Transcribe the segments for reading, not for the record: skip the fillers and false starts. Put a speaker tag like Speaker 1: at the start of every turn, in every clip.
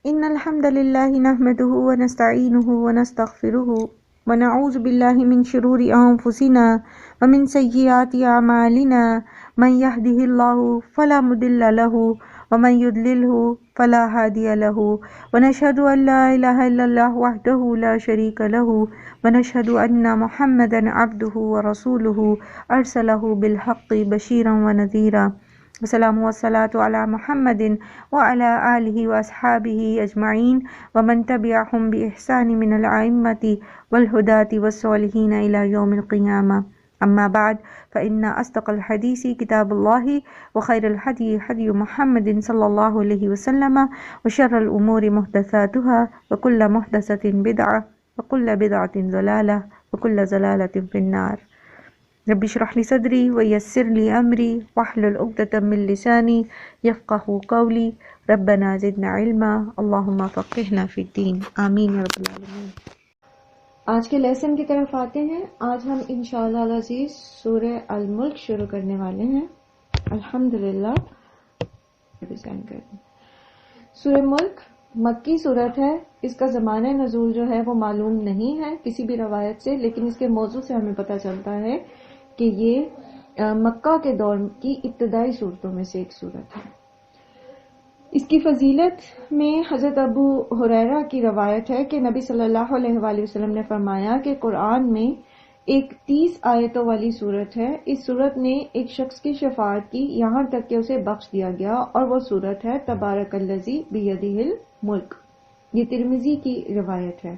Speaker 1: إن الحمد لله نحمده ونستعينه ونستغفره ونعوذ بالله من شرور أنفسنا ومن سيئات أعمالنا من يهده الله فلا مضل له ومن يضلله فلا هادي له ونشهد أن لا إله إلا الله وحده لا شريك له ونشهد أن محمدا عبده ورسوله أرسله بالحق بشيرا ونذيرا والسلام والصلاة على محمد وعلى آله وأصحابه أجمعين ومن تبعهم بإحسان من الأئمة والهداة والصالحين إلى يوم القيامة. أما بعد فإن أصدق الحديث كتاب الله وخير الهدي هدي محمد صلى الله عليه وسلم وشر الأمور محدثاتها وكل محدثة بدعة وكل بدعة ضلالة وكل ضلالة في النار. رب اشرح لي صدري ويسر لي أمري واحلل عقدة من لساني يفقهوا قولي ربنا زدنا علما اللهم فقهنا في الدين آمین یا رب العالمین.
Speaker 2: آج کے لیسن کی طرف آتے ہیں. آج ہم انشاءاللہ العزیز سورہ الملک شروع کرنے والے ہیں. الحمدللہ. سورہ ملک مکی صورت ہے. اس کا زمانہ نزول جو ہے وہ معلوم نہیں ہے کسی بھی روایت سے، لیکن اس کے موضوع سے ہمیں پتہ چلتا ہے کہ یہ مکہ کے دور کی ابتدائی صورتوں میں سے ایک صورت ہے. اس کی فضیلت میں حضرت ابو ہریرہ کی روایت ہے کہ نبی صلی اللہ علیہ وآلہ وسلم نے فرمایا کہ قرآن میں ایک 30 آیتوں والی صورت ہے. اس صورت نے ایک شخص کی شفاعت کی یہاں تک کہ اسے بخش دیا گیا، اور وہ صورت ہے تبارک الذی بیدہ الملک. یہ ترمذی کی روایت ہے.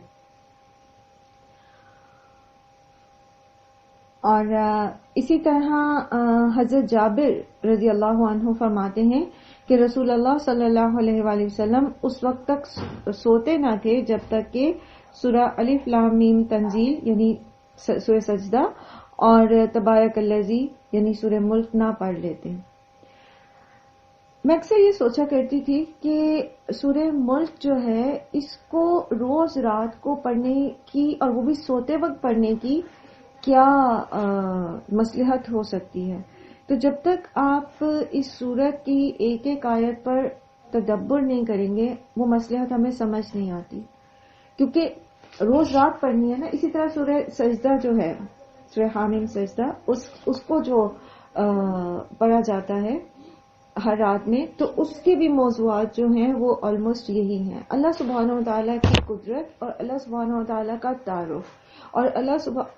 Speaker 2: اور اسی طرح حضرت جابر رضی اللہ عنہ فرماتے ہیں کہ رسول اللہ صلی اللہ علیہ وآلہ وسلم اس وقت تک سوتے نہ تھے جب تک کہ سورہ الف لام میم تنزیل یعنی سورہ سجدہ اور تبارک الذی یعنی سورہ ملک نہ پڑھ لیتے. میں اکثر یہ سوچا کرتی تھی کہ سورہ ملک جو ہے اس کو روز رات کو پڑھنے کی اور وہ بھی سوتے وقت پڑھنے کی کیا مصلحت ہو سکتی ہے. تو جب تک آپ اس سورت کی ایک ایک آیت پر تدبر نہیں کریں گے وہ مصلحت ہمیں سمجھ نہیں آتی، کیونکہ روز رات پڑھنی ہے نا. اسی طرح سورہ سجدہ جو ہے، سورہ حامیم سجدہ، اس کو جو پڑھا جاتا ہے ہر رات میں، تو اس کے بھی موضوعات جو ہیں وہ آلموسٹ یہی ہیں. اللہ سبحانہ و تعالیٰ کی قدرت اور اللہ سبحانہ و تعالیٰ کا تعارف اور اللہ سبحانہ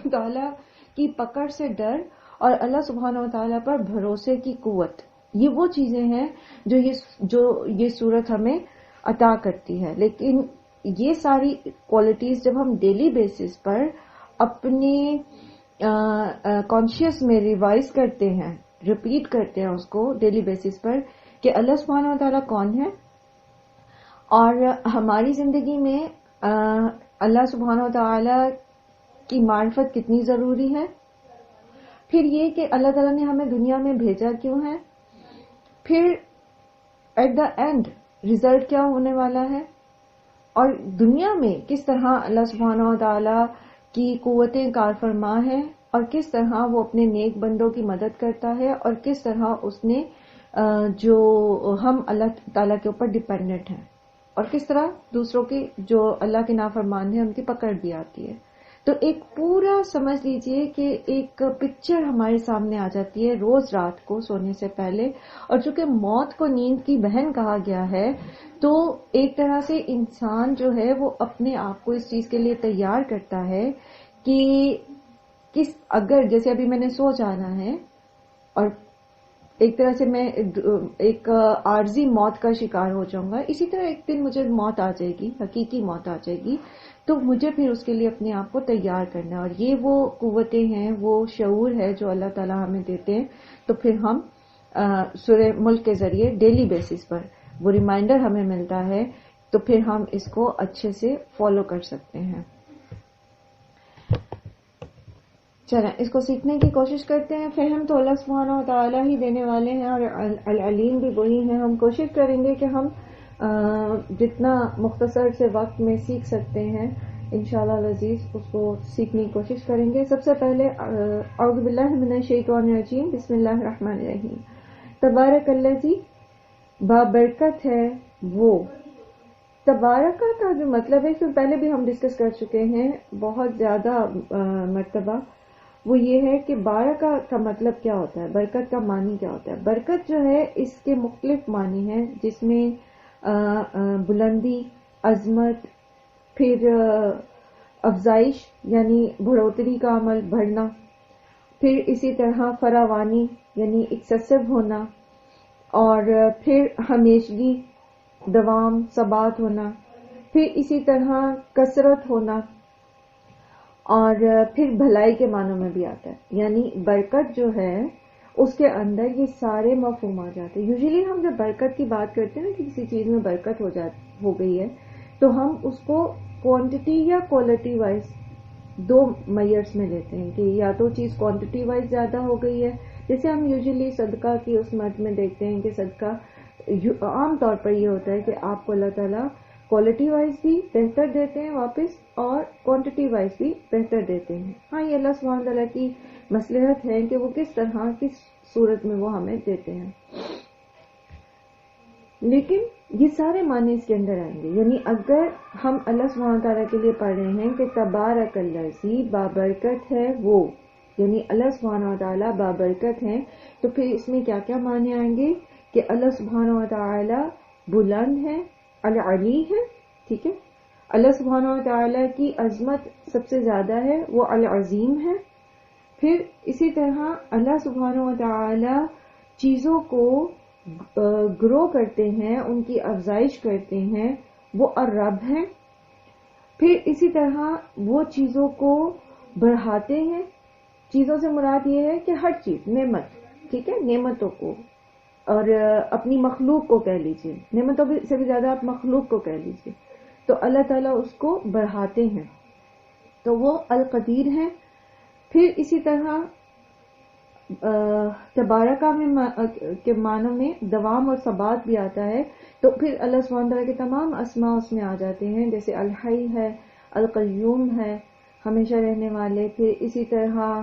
Speaker 2: و تعالیٰ کی پکڑ سے ڈر اور اللہ سبحانہ و تعالیٰ پر بھروسے کی قوت. یہ وہ چیزیں ہیں جو یہ صورت ہمیں عطا کرتی ہے. لیکن یہ ساری کوالٹیز جب ہم ڈیلی بیسس پر اپنے کانشیس میں ریوائز کرتے ہیں، ریپیٹ کرتے ہیں اس کو ڈیلی بیسس پر کہ اللہ سبحانہ و تعالیٰ کون ہے اور ہماری زندگی میں اللہ سبحانہ و تعالیٰ کی معرفت کتنی ضروری ہے، پھر یہ کہ اللہ تعالیٰ نے ہمیں دنیا میں بھیجا کیوں ہے، پھر ایٹ دا اینڈ ریزلٹ کیا ہونے والا ہے، اور دنیا میں کس طرح اللہ سبحانہ و تعالیٰ کی قوتیں کار فرما ہے اور کس طرح وہ اپنے نیک بندوں کی مدد کرتا ہے اور کس طرح اس نے جو ہم اللہ تعالیٰ کے اوپر ڈیپینڈنٹ ہیں اور کس طرح دوسروں کی جو اللہ کے نافرمان ہیں ان کی پکڑ بھی آتی ہے. تو ایک پورا سمجھ لیجئے کہ ایک پکچر ہمارے سامنے آ جاتی ہے روز رات کو سونے سے پہلے. اور چونکہ موت کو نیند کی بہن کہا گیا ہے تو ایک طرح سے انسان جو ہے وہ اپنے آپ کو اس چیز کے لیے تیار کرتا ہے کہ اگر جیسے ابھی میں نے سو جانا ہے اور ایک طرح سے میں ایک عارضی موت کا شکار ہو جاؤں گا، اسی طرح ایک دن مجھے موت آ جائے گی، حقیقی موت آ جائے گی، تو مجھے پھر اس کے لیے اپنے آپ کو تیار کرنا ہے. اور یہ وہ قوتیں ہیں، وہ شعور ہے جو اللہ تعالیٰ ہمیں دیتے ہیں. تو پھر ہم سورہ ملک کے ذریعے ڈیلی بیسس پر وہ ریمائنڈر ہمیں ملتا ہے، تو پھر ہم اس کو اچھے سے فالو کر سکتے ہیں. چلیں اس کو سیکھنے کی کوشش کرتے ہیں. فہم تو اللہ سبحانہ و تعالیٰ ہی دینے والے ہیں اور العلیم بھی وہی ہیں. ہم کوشش کریں گے کہ ہم جتنا مختصر سے وقت میں سیکھ سکتے ہیں انشاءاللہ العزیز اس کو سیکھنے کی کوشش کریں گے. سب سے پہلے اعوذ باللہ من الشیطان الرجیم، بسم اللہ الرحمن الرحیم. تبارک الذی، بابرکت ہے وہ، تبارکہ کا جو مطلب ہے، اس میں پہلے بھی ہم ڈسکس کر چکے ہیں بہت زیادہ مرتبہ، وہ یہ ہے کہ بارکہ کا مطلب کیا ہوتا ہے، برکت کا معنی کیا ہوتا ہے۔ برکت جو ہے اس کے مختلف معنی ہیں، جس میں بلندی، عظمت، پھر افزائش یعنی بڑھوتری کا عمل، بڑھنا، پھر اسی طرح فراوانی یعنی ایکسیسو ہونا، اور پھر ہمیشگی، دوام، ثبات ہونا، پھر اسی طرح کثرت ہونا، اور پھر بھلائی کے معنوں میں بھی آتا ہے۔ یعنی برکت جو ہے اس کے اندر یہ سارے مفہوم آ جاتے ہیں۔ یوزلی ہم جب برکت کی بات کرتے ہیں نا کہ کسی چیز میں برکت ہو گئی ہے، تو ہم اس کو کوانٹٹی یا کوالٹی وائز دو میئرز میں لیتے ہیں کہ یا تو چیز کوانٹٹی وائز زیادہ ہو گئی ہے، جیسے ہم یوزلی صدقہ کی اس مد میں دیکھتے ہیں کہ صدقہ عام طور پر یہ ہوتا ہے کہ آپ کو اللہ تعالیٰ کوالٹی وائز بھی بہتر دیتے ہیں واپس، اور کوانٹٹی وائز بھی بہتر دیتے ہیں۔ ہاں، یہ اللہ سبحانہ تعالیٰ کی مصلحت ہے کہ وہ کس طرح کس صورت میں وہ ہمیں دیتے ہیں، لیکن یہ سارے معنی اس کے اندر آئیں گے۔ یعنی اگر ہم اللہ سبحانہ تعالیٰ کے لیے پڑھ رہے ہیں کہ تبارک الذی بابرکت ہے وہ، یعنی اللہ سبحانہ تعالیٰ بابرکت ہیں، تو پھر اس میں کیا کیا معنی آئیں گے کہ اللہ سبحانہ تعالیٰ بلند ہے، العلی ہے، ٹھیک ہے، اللہ سبحانہ تعالیٰ کی عظمت سب سے زیادہ ہے، وہ العظیم ہے، پھر اسی طرح اللہ سبحانہ تعالیٰ چیزوں کو گرو کرتے ہیں، ان کی افزائش کرتے ہیں، وہ الرب ہیں، پھر اسی طرح وہ چیزوں کو بڑھاتے ہیں۔ چیزوں سے مراد یہ ہے کہ ہر چیز، نعمت، ٹھیک ہے، نعمتوں کو، اور اپنی مخلوق کو کہہ لیجئے، نعمتوں سے بھی زیادہ آپ مخلوق کو کہہ لیجئے، تو اللہ تعالیٰ اس کو بڑھاتے ہیں، تو وہ القدیر ہیں۔ پھر اسی طرح تبارکہ کے معنوں میں دوام اور ثبات بھی آتا ہے، تو پھر اللہ سبحانہ تعالیٰ کے تمام اسماء اس میں آ جاتے ہیں، جیسے الحی ہے، القیوم ہے، ہمیشہ رہنے والے، پھر اسی طرح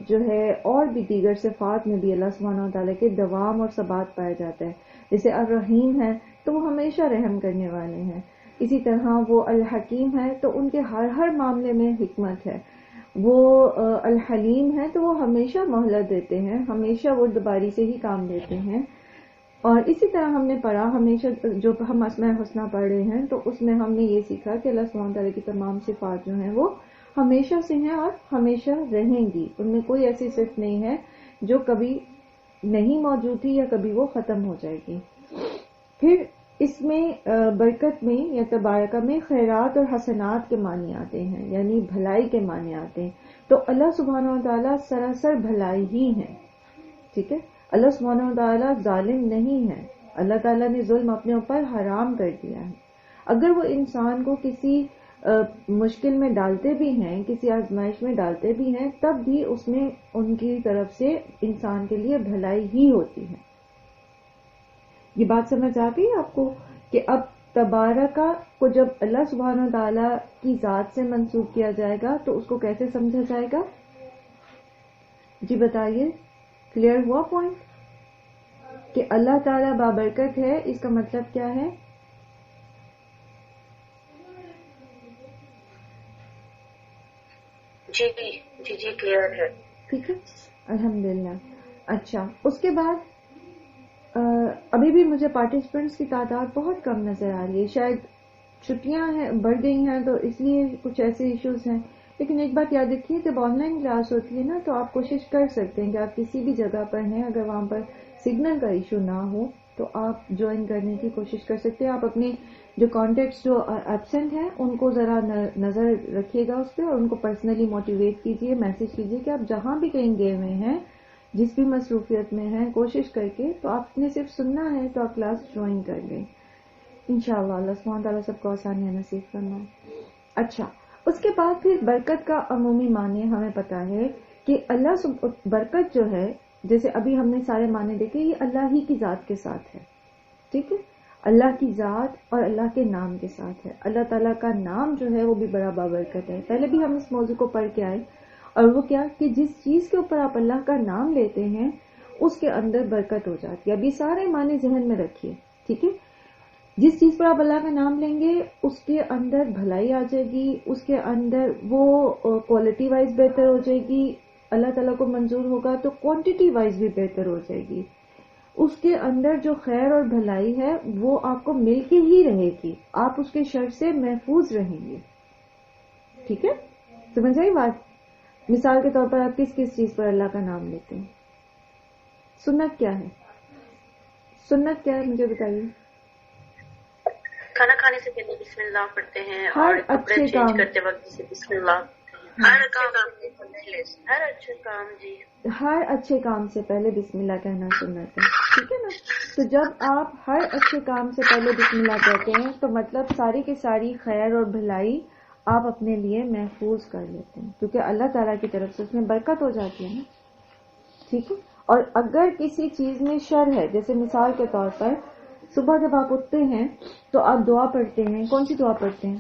Speaker 2: جو ہے اور بھی دیگر صفات میں بھی اللہ سبحانہ تعالیٰ کے دوام اور ثبات پایا جاتا ہے، جیسے الرحیم ہے تو وہ ہمیشہ رحم کرنے والے ہیں، اسی طرح وہ الحکیم ہے تو ان کے ہر معاملے میں حکمت ہے، وہ الحلیم ہے تو وہ ہمیشہ مہلت دیتے ہیں، ہمیشہ وہ دوباری سے ہی کام لیتے ہیں۔ اور اسی طرح ہم نے پڑھا، ہمیشہ جو ہم اسماء الحسنہ پڑھ رہے ہیں تو اس میں ہم نے یہ سیکھا کہ اللہ سبحانہ تعالیٰ کی تمام صفات جو ہیں وہ ہمیشہ سے ہیں اور ہمیشہ رہیں گی، ان میں کوئی ایسی صفت نہیں ہے جو کبھی نہیں موجود تھی یا کبھی وہ ختم ہو جائے گی۔ پھر اس میں برکت میں یا تبارکہ میں خیرات اور حسنات کے معنی آتے ہیں، یعنی بھلائی کے معنی آتے ہیں، تو اللہ سبحانہ وتعالیٰ سراسر بھلائی ہی ہے، ٹھیک ہے، اللہ سبحانہ وتعالیٰ ظالم نہیں ہے، اللہ تعالیٰ نے ظلم اپنے اوپر حرام کر دیا ہے۔ اگر وہ انسان کو کسی مشکل میں ڈالتے بھی ہیں، کسی آزمائش میں ڈالتے بھی ہیں، تب بھی اس میں ان کی طرف سے انسان کے لیے بھلائی ہی ہوتی ہے۔ یہ بات سمجھ آ گئی آپ کو کہ اب تبارکہ کو جب اللہ سبحانہ تعالیٰ کی ذات سے منسوب کیا جائے گا تو اس کو کیسے سمجھا جائے گا؟ جی بتائیے، کلیئر ہوا پوائنٹ کہ اللہ تعالیٰ بابرکت ہے، اس کا مطلب کیا ہے؟
Speaker 3: جی کلیئر ہے،
Speaker 2: ٹھیک ہے، الحمدللہ۔ اچھا، اس کے بعد ابھی بھی مجھے پارٹیسپینٹس کی تعداد بہت کم نظر آ رہی ہے، شاید چھٹیاں ہیں، بڑھ گئی ہیں تو اس لیے کچھ ایسے ایشوز ہیں، لیکن ایک بات یاد رکھیے، جب آن لائن کلاس ہوتی ہے نا تو آپ کوشش کر سکتے ہیں کہ آپ کسی بھی جگہ پر ہیں، اگر وہاں پر سگنل کا ایشو نہ ہو تو آپ جوائن کرنے کی کوشش کر سکتے ہیں۔ آپ اپنے جو کانٹیکٹس جو ایبسنٹ ہیں ان کو ذرا نظر رکھیے گا اس پہ، اور ان کو پرسنلی موٹیویٹ کیجیے، میسج کیجیے کہ آپ جہاں بھی کہیں گئے ہوئے ہیں، جس بھی مصروفیت میں ہیں، کوشش کر کے تو آپ نے صرف سننا ہے تو آپ کلاس جوائن کر لیں انشاءاللہ۔ اللہ سبحانہ تعالیٰ سب کو آسانیاں نصیب فرمائے۔ اچھا، اس کے بعد پھر برکت کا عمومی معنی ہمیں پتا ہے کہ اللہ برکت جو ہے، جیسے ابھی ہم نے سارے معنی دیکھے، یہ اللہ ہی کی ذات کے ساتھ ہے، ٹھیک ہے، اللہ کی ذات اور اللہ کے نام کے ساتھ ہے۔ اللہ تعالیٰ کا نام جو ہے وہ بھی بڑا بابرکت ہے، پہلے بھی ہم اس موضوع کو پڑھ کے آئے، اور وہ کیا کہ جس چیز کے اوپر آپ اللہ کا نام لیتے ہیں اس کے اندر برکت ہو جاتی ہے۔ ابھی سارے معنی ذہن میں رکھیے، ٹھیک ہے، جس چیز پر آپ اللہ کا نام لیں گے اس کے اندر بھلائی آ جائے گی، اس کے اندر وہ کوالٹی وائز بہتر ہو جائے گی، اللہ تعالیٰ کو منظور ہوگا تو کوانٹٹی وائز بھی بہتر ہو جائے گی. اس کے اندر جو خیر اور بھلائی ہے وہ آپ کو مل کے ہی رہے گی، آپ اس کے شر سے محفوظ رہیں گے. ٹھیک ہے، سمجھ آئی بات؟ مثال کے طور پر آپ کس کس چیز پر اللہ کا نام لیتے ہیں؟ سنت کیا ہے؟ سنت کیا ہے مجھے بتائیے.
Speaker 3: کھانا کھانے سے پہلے بسم اللہ پڑھتے ہیں
Speaker 2: ہر
Speaker 3: اور کپڑے
Speaker 2: اچھے
Speaker 3: چینج
Speaker 2: کام،
Speaker 3: کرتے وقت جسے بسم اللہ. ہر اچھے کام جی،
Speaker 2: ہر اچھے کام سے پہلے بسم اللہ کہنا سنت ہے. ٹھیک ہے نا؟ تو جب آپ ہر اچھے کام سے پہلے بسم اللہ کہتے ہیں تو مطلب ساری کی ساری خیر اور بھلائی آپ اپنے لیے محفوظ کر لیتے ہیں، کیونکہ اللہ تعالیٰ کی طرف سے اس میں برکت ہو جاتی ہے نا. ٹھیک ہے. اور اگر کسی چیز میں شر ہے، جیسے مثال کے طور پر صبح جب آپ اٹھتے ہیں تو آپ دعا پڑھتے ہیں. کون سی دعا پڑھتے ہیں؟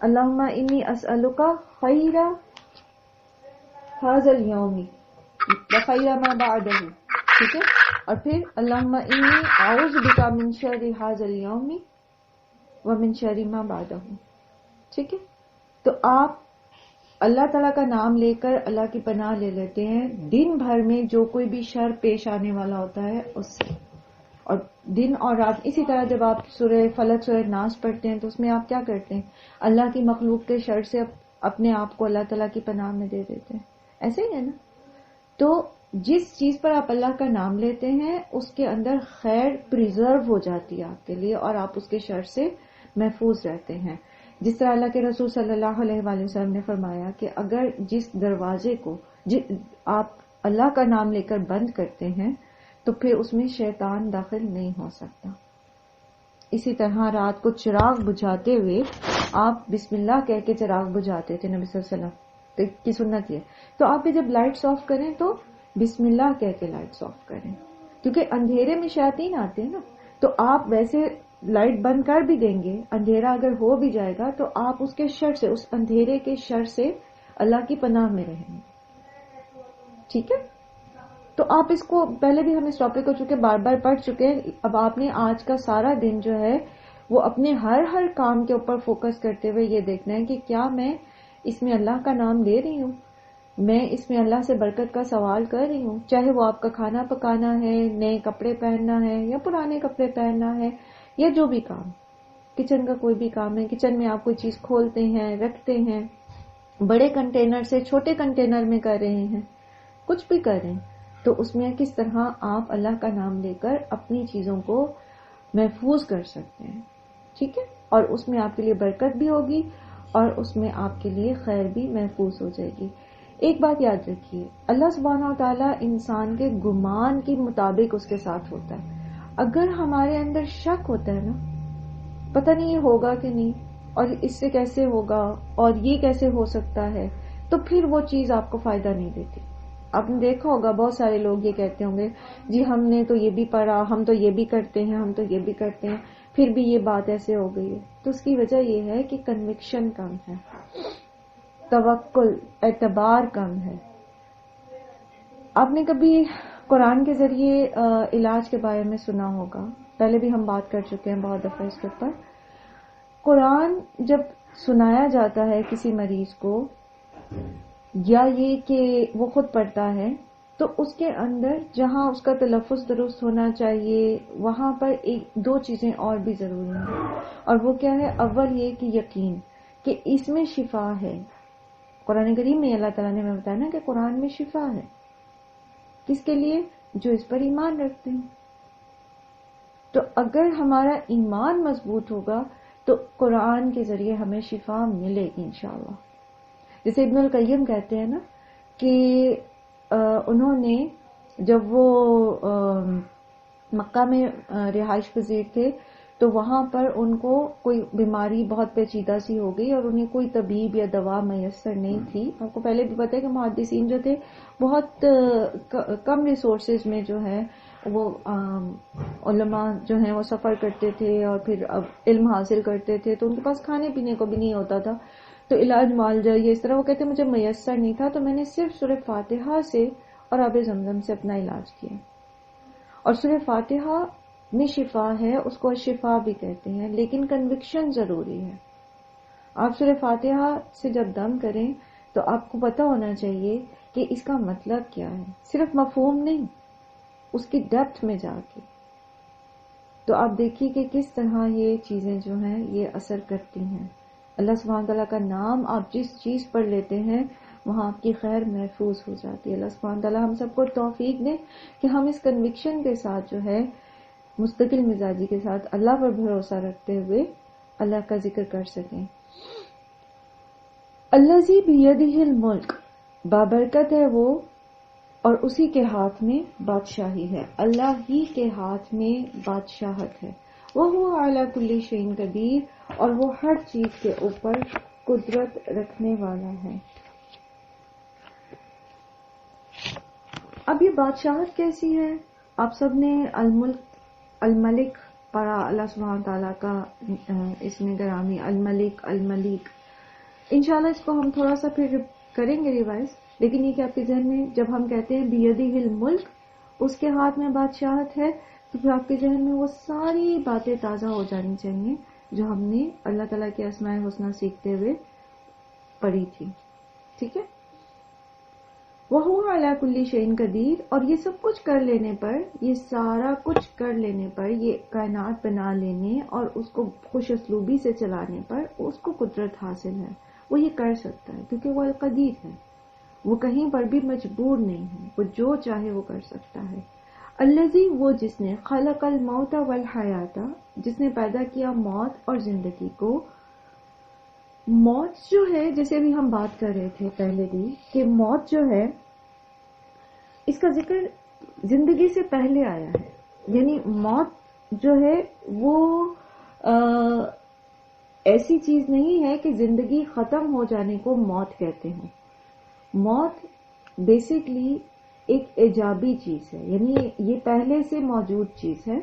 Speaker 2: اللہم انی اسألک خیر ھذا اليوم وخیر ما بعدہ. ٹھیک ہے. اور پھر اللہم انی اعوذ بک من شر ھذا اليوم ومن شر ما بعدہ. ٹھیک ہے. تو آپ اللہ تعالیٰ کا نام لے کر اللہ کی پناہ لے لیتے ہیں دن بھر میں جو کوئی بھی شر پیش آنے والا ہوتا ہے اس سے. اور دن اور رات اسی طرح جب آپ سورہ فلق سورہ ناس پڑھتے ہیں تو اس میں آپ کیا کرتے ہیں؟ اللہ کی مخلوق کے شر سے اپنے آپ کو اللہ تعالیٰ کی پناہ میں دے دیتے ہیں. ایسے ہی ہے نا؟ تو جس چیز پر آپ اللہ کا نام لیتے ہیں اس کے اندر خیر پریزرو ہو جاتی ہے آپ کے لیے اور آپ اس کے شر سے محفوظ رہتے ہیں. جس طرح اللہ کے رسول صلی اللہ علیہ وآلہ وسلم نے فرمایا کہ اگر جس دروازے کو آپ اللہ کا نام لے کر بند کرتے ہیں تو پھر اس میں شیطان داخل نہیں ہو سکتا. اسی طرح رات کو چراغ بجھاتے ہوئے آپ بسم اللہ کہہ کے چراغ بجھاتے تھے نبی صلی اللہ علیہ وسلم کی سنت یہ. تو آپ بھی جب لائٹس آف کریں تو بسم اللہ کہہ کے لائٹس آف کریں، کیونکہ اندھیرے میں شیاطین آتے ہیں نا. تو آپ ویسے لائٹ بند کر بھی دیں گے، اندھیرا اگر ہو بھی جائے گا تو آپ اس کے شر سے، اس اندھیرے کے شر سے اللہ کی پناہ میں رہیں گے. ٹھیک ہے. تو آپ اس کو پہلے بھی ہم اس ٹاپک کو چونکہ بار بار پڑھ چکے ہیں. اب آپ نے آج کا سارا دن جو ہے وہ اپنے ہر کام کے اوپر فوکس کرتے ہوئے یہ دیکھنا ہے کہ کیا میں اس میں اللہ کا نام لے رہی ہوں، میں اس میں اللہ سے برکت کا سوال کر رہی ہوں. چاہے وہ آپ کا کھانا پکانا ہے، نئے کپڑے پہننا ہے یا پرانے کپڑے پہننا ہے، یا جو بھی کام، کچن کا کوئی بھی کام ہے، کچن میں آپ کوئی چیز کھولتے ہیں رکھتے ہیں، بڑے کنٹینر سے چھوٹے کنٹینر میں کر رہے ہیں، کچھ بھی کر رہے ہیں، تو اس میں کس طرح آپ اللہ کا نام لے کر اپنی چیزوں کو محفوظ کر سکتے ہیں. ٹھیک ہے. اور اس میں آپ کے لیے برکت بھی ہوگی اور اس میں آپ کے لیے خیر بھی محفوظ ہو جائے گی. ایک بات یاد رکھیے، اللہ سبحانہ و تعالیٰ انسان کے گمان کے مطابق اس کے ساتھ ہوتا ہے. اگر ہمارے اندر شک ہوتا ہے نا، پتہ نہیں یہ ہوگا کہ نہیں، اور اس سے کیسے ہوگا، اور یہ کیسے ہو سکتا ہے، تو پھر وہ چیز آپ کو فائدہ نہیں دیتی. آپ نے دیکھا ہوگا بہت سارے لوگ یہ کہتے ہوں گے جی ہم نے تو یہ بھی پڑھا، ہم تو یہ بھی کرتے ہیں، ہم تو یہ بھی کرتے ہیں، پھر بھی یہ بات ایسے ہو گئی ہے. تو اس کی وجہ یہ ہے کہ کنوکشن کم ہے، توکل، اعتبار کم ہے. آپ نے کبھی قرآن کے ذریعے علاج کے بارے میں سنا ہوگا، پہلے بھی ہم بات کر چکے ہیں بہت دفعہ اس کے اوپر. قرآن جب سنایا جاتا ہے کسی مریض کو، یا یہ کہ وہ خود پڑھتا ہے، تو اس کے اندر جہاں اس کا تلفظ درست ہونا چاہیے وہاں پر ایک دو چیزیں اور بھی ضروری ہیں. اور وہ کیا ہے؟ اول یہ کہ یقین کہ اس میں شفا ہے. قرآن کریم میں اللہ تعالیٰ نے ہمیں بتایا نا کہ قرآن میں شفا ہے. کس کے لیے؟ جو اس پر ایمان رکھتے ہیں. تو اگر ہمارا ایمان مضبوط ہوگا تو قرآن کے ذریعے ہمیں شفا ملے گی انشاءاللہ. جیسے ابن القیم کہتے ہیں نا کہ انہوں نے جب وہ مکہ میں رہائش پذیر تھے تو وہاں پر ان کو کوئی بیماری بہت پیچیدہ سی ہو گئی اور انہیں کوئی طبیب یا دوا میسر نہیں تھی. آپ کو پہلے بھی پتا ہے کہ محدثین جو تھے بہت کم ریسورسز میں جو ہے وہ علماء جو ہیں وہ سفر کرتے تھے اور پھر اب علم حاصل کرتے تھے، تو ان کے پاس کھانے پینے کو بھی نہیں ہوتا تھا، تو علاج معالجہ یہ اس طرح. وہ کہتے مجھے میسر نہیں تھا تو میں نے صرف سورہ فاتحہ سے اور آب زمزم سے اپنا علاج کیا. اور سورہ فاتحہ میں شفا ہے، اس کو شفا بھی کہتے ہیں، لیکن کنوکشن ضروری ہے. آپ سورہ فاتحہ سے جب دم کریں تو آپ کو پتا ہونا چاہیے کہ اس کا مطلب کیا ہے، صرف مفہوم نہیں، اس کی ڈیپتھ میں جا کے. تو آپ دیکھیے کہ کس طرح یہ چیزیں جو ہیں یہ اثر کرتی ہیں. اللہ سبحانہ تعالیٰ کا نام آپ جس چیز پر لیتے ہیں وہاں آپ کی خیر محفوظ ہو جاتی ہے. اللہ سبحانہ تعالیٰ ہم سب کو توفیق دے کہ ہم اس کنوکشن کے ساتھ جو ہے مستقل مزاجی کے ساتھ اللہ پر بھروسہ رکھتے ہوئے اللہ کا ذکر کر سکیں. الذی بیدہ الملک، بابرکت ہے وہ اور اسی کے ہاتھ میں بادشاہی ہے. اللہ ہی کے ہاتھ میں بادشاہت ہے. وَهُوَ عَلَى كُلِّ شَيْءٍ قَدِيرٌ، اور وہ ہر چیز کے اوپر قدرت رکھنے والا ہے. اب یہ بادشاہت کیسی ہے؟ آپ سب نے الملک پڑھا، اللہ سبحانہ تعالیٰ کا اس میں گرامی الملک الملیک. انشاءاللہ اس کو ہم تھوڑا سا پھر کریں گے ریوائز، لیکن یہ کہ آپ کے ذہن میں جب ہم کہتے ہیں بیدہ الملک، اس کے ہاتھ میں بادشاہت ہے، تو پھر آپ کے ذہن میں وہ ساری باتیں تازہ ہو جانی چاہیے جو ہم نے اللہ تعالیٰ کے اسماء الحسنی سیکھتے ہوئے پڑھی تھی. ٹھیک ہے؟ وَهُوَ عَلَى كُلِّ شَيْءٍ قَدِيرٌ، اور یہ سب کچھ کر لینے پر، یہ سارا کچھ کر لینے پر، یہ کائنات بنا لینے اور اس کو خوش اسلوبی سے چلانے پر اس کو قدرت حاصل ہے. وہ یہ کر سکتا ہے کیونکہ وہ القدیر ہے، وہ کہیں پر بھی مجبور نہیں ہے، وہ جو چاہے وہ کر سکتا ہے. الذی، وہ جس نے خلق الموت والحیات، جس نے پیدا کیا موت اور زندگی کو. موت جو ہے، جیسے ابھی ہم بات کر رہے تھے پہلے بھی، کہ موت جو ہے اس کا ذکر زندگی سے پہلے آیا ہے. یعنی موت جو ہے وہ ایسی چیز نہیں ہے کہ زندگی ختم ہو جانے کو موت کہتے ہیں. موت بیسکلی ایک ایجابی چیز ہے، یعنی یہ پہلے سے موجود چیز ہے،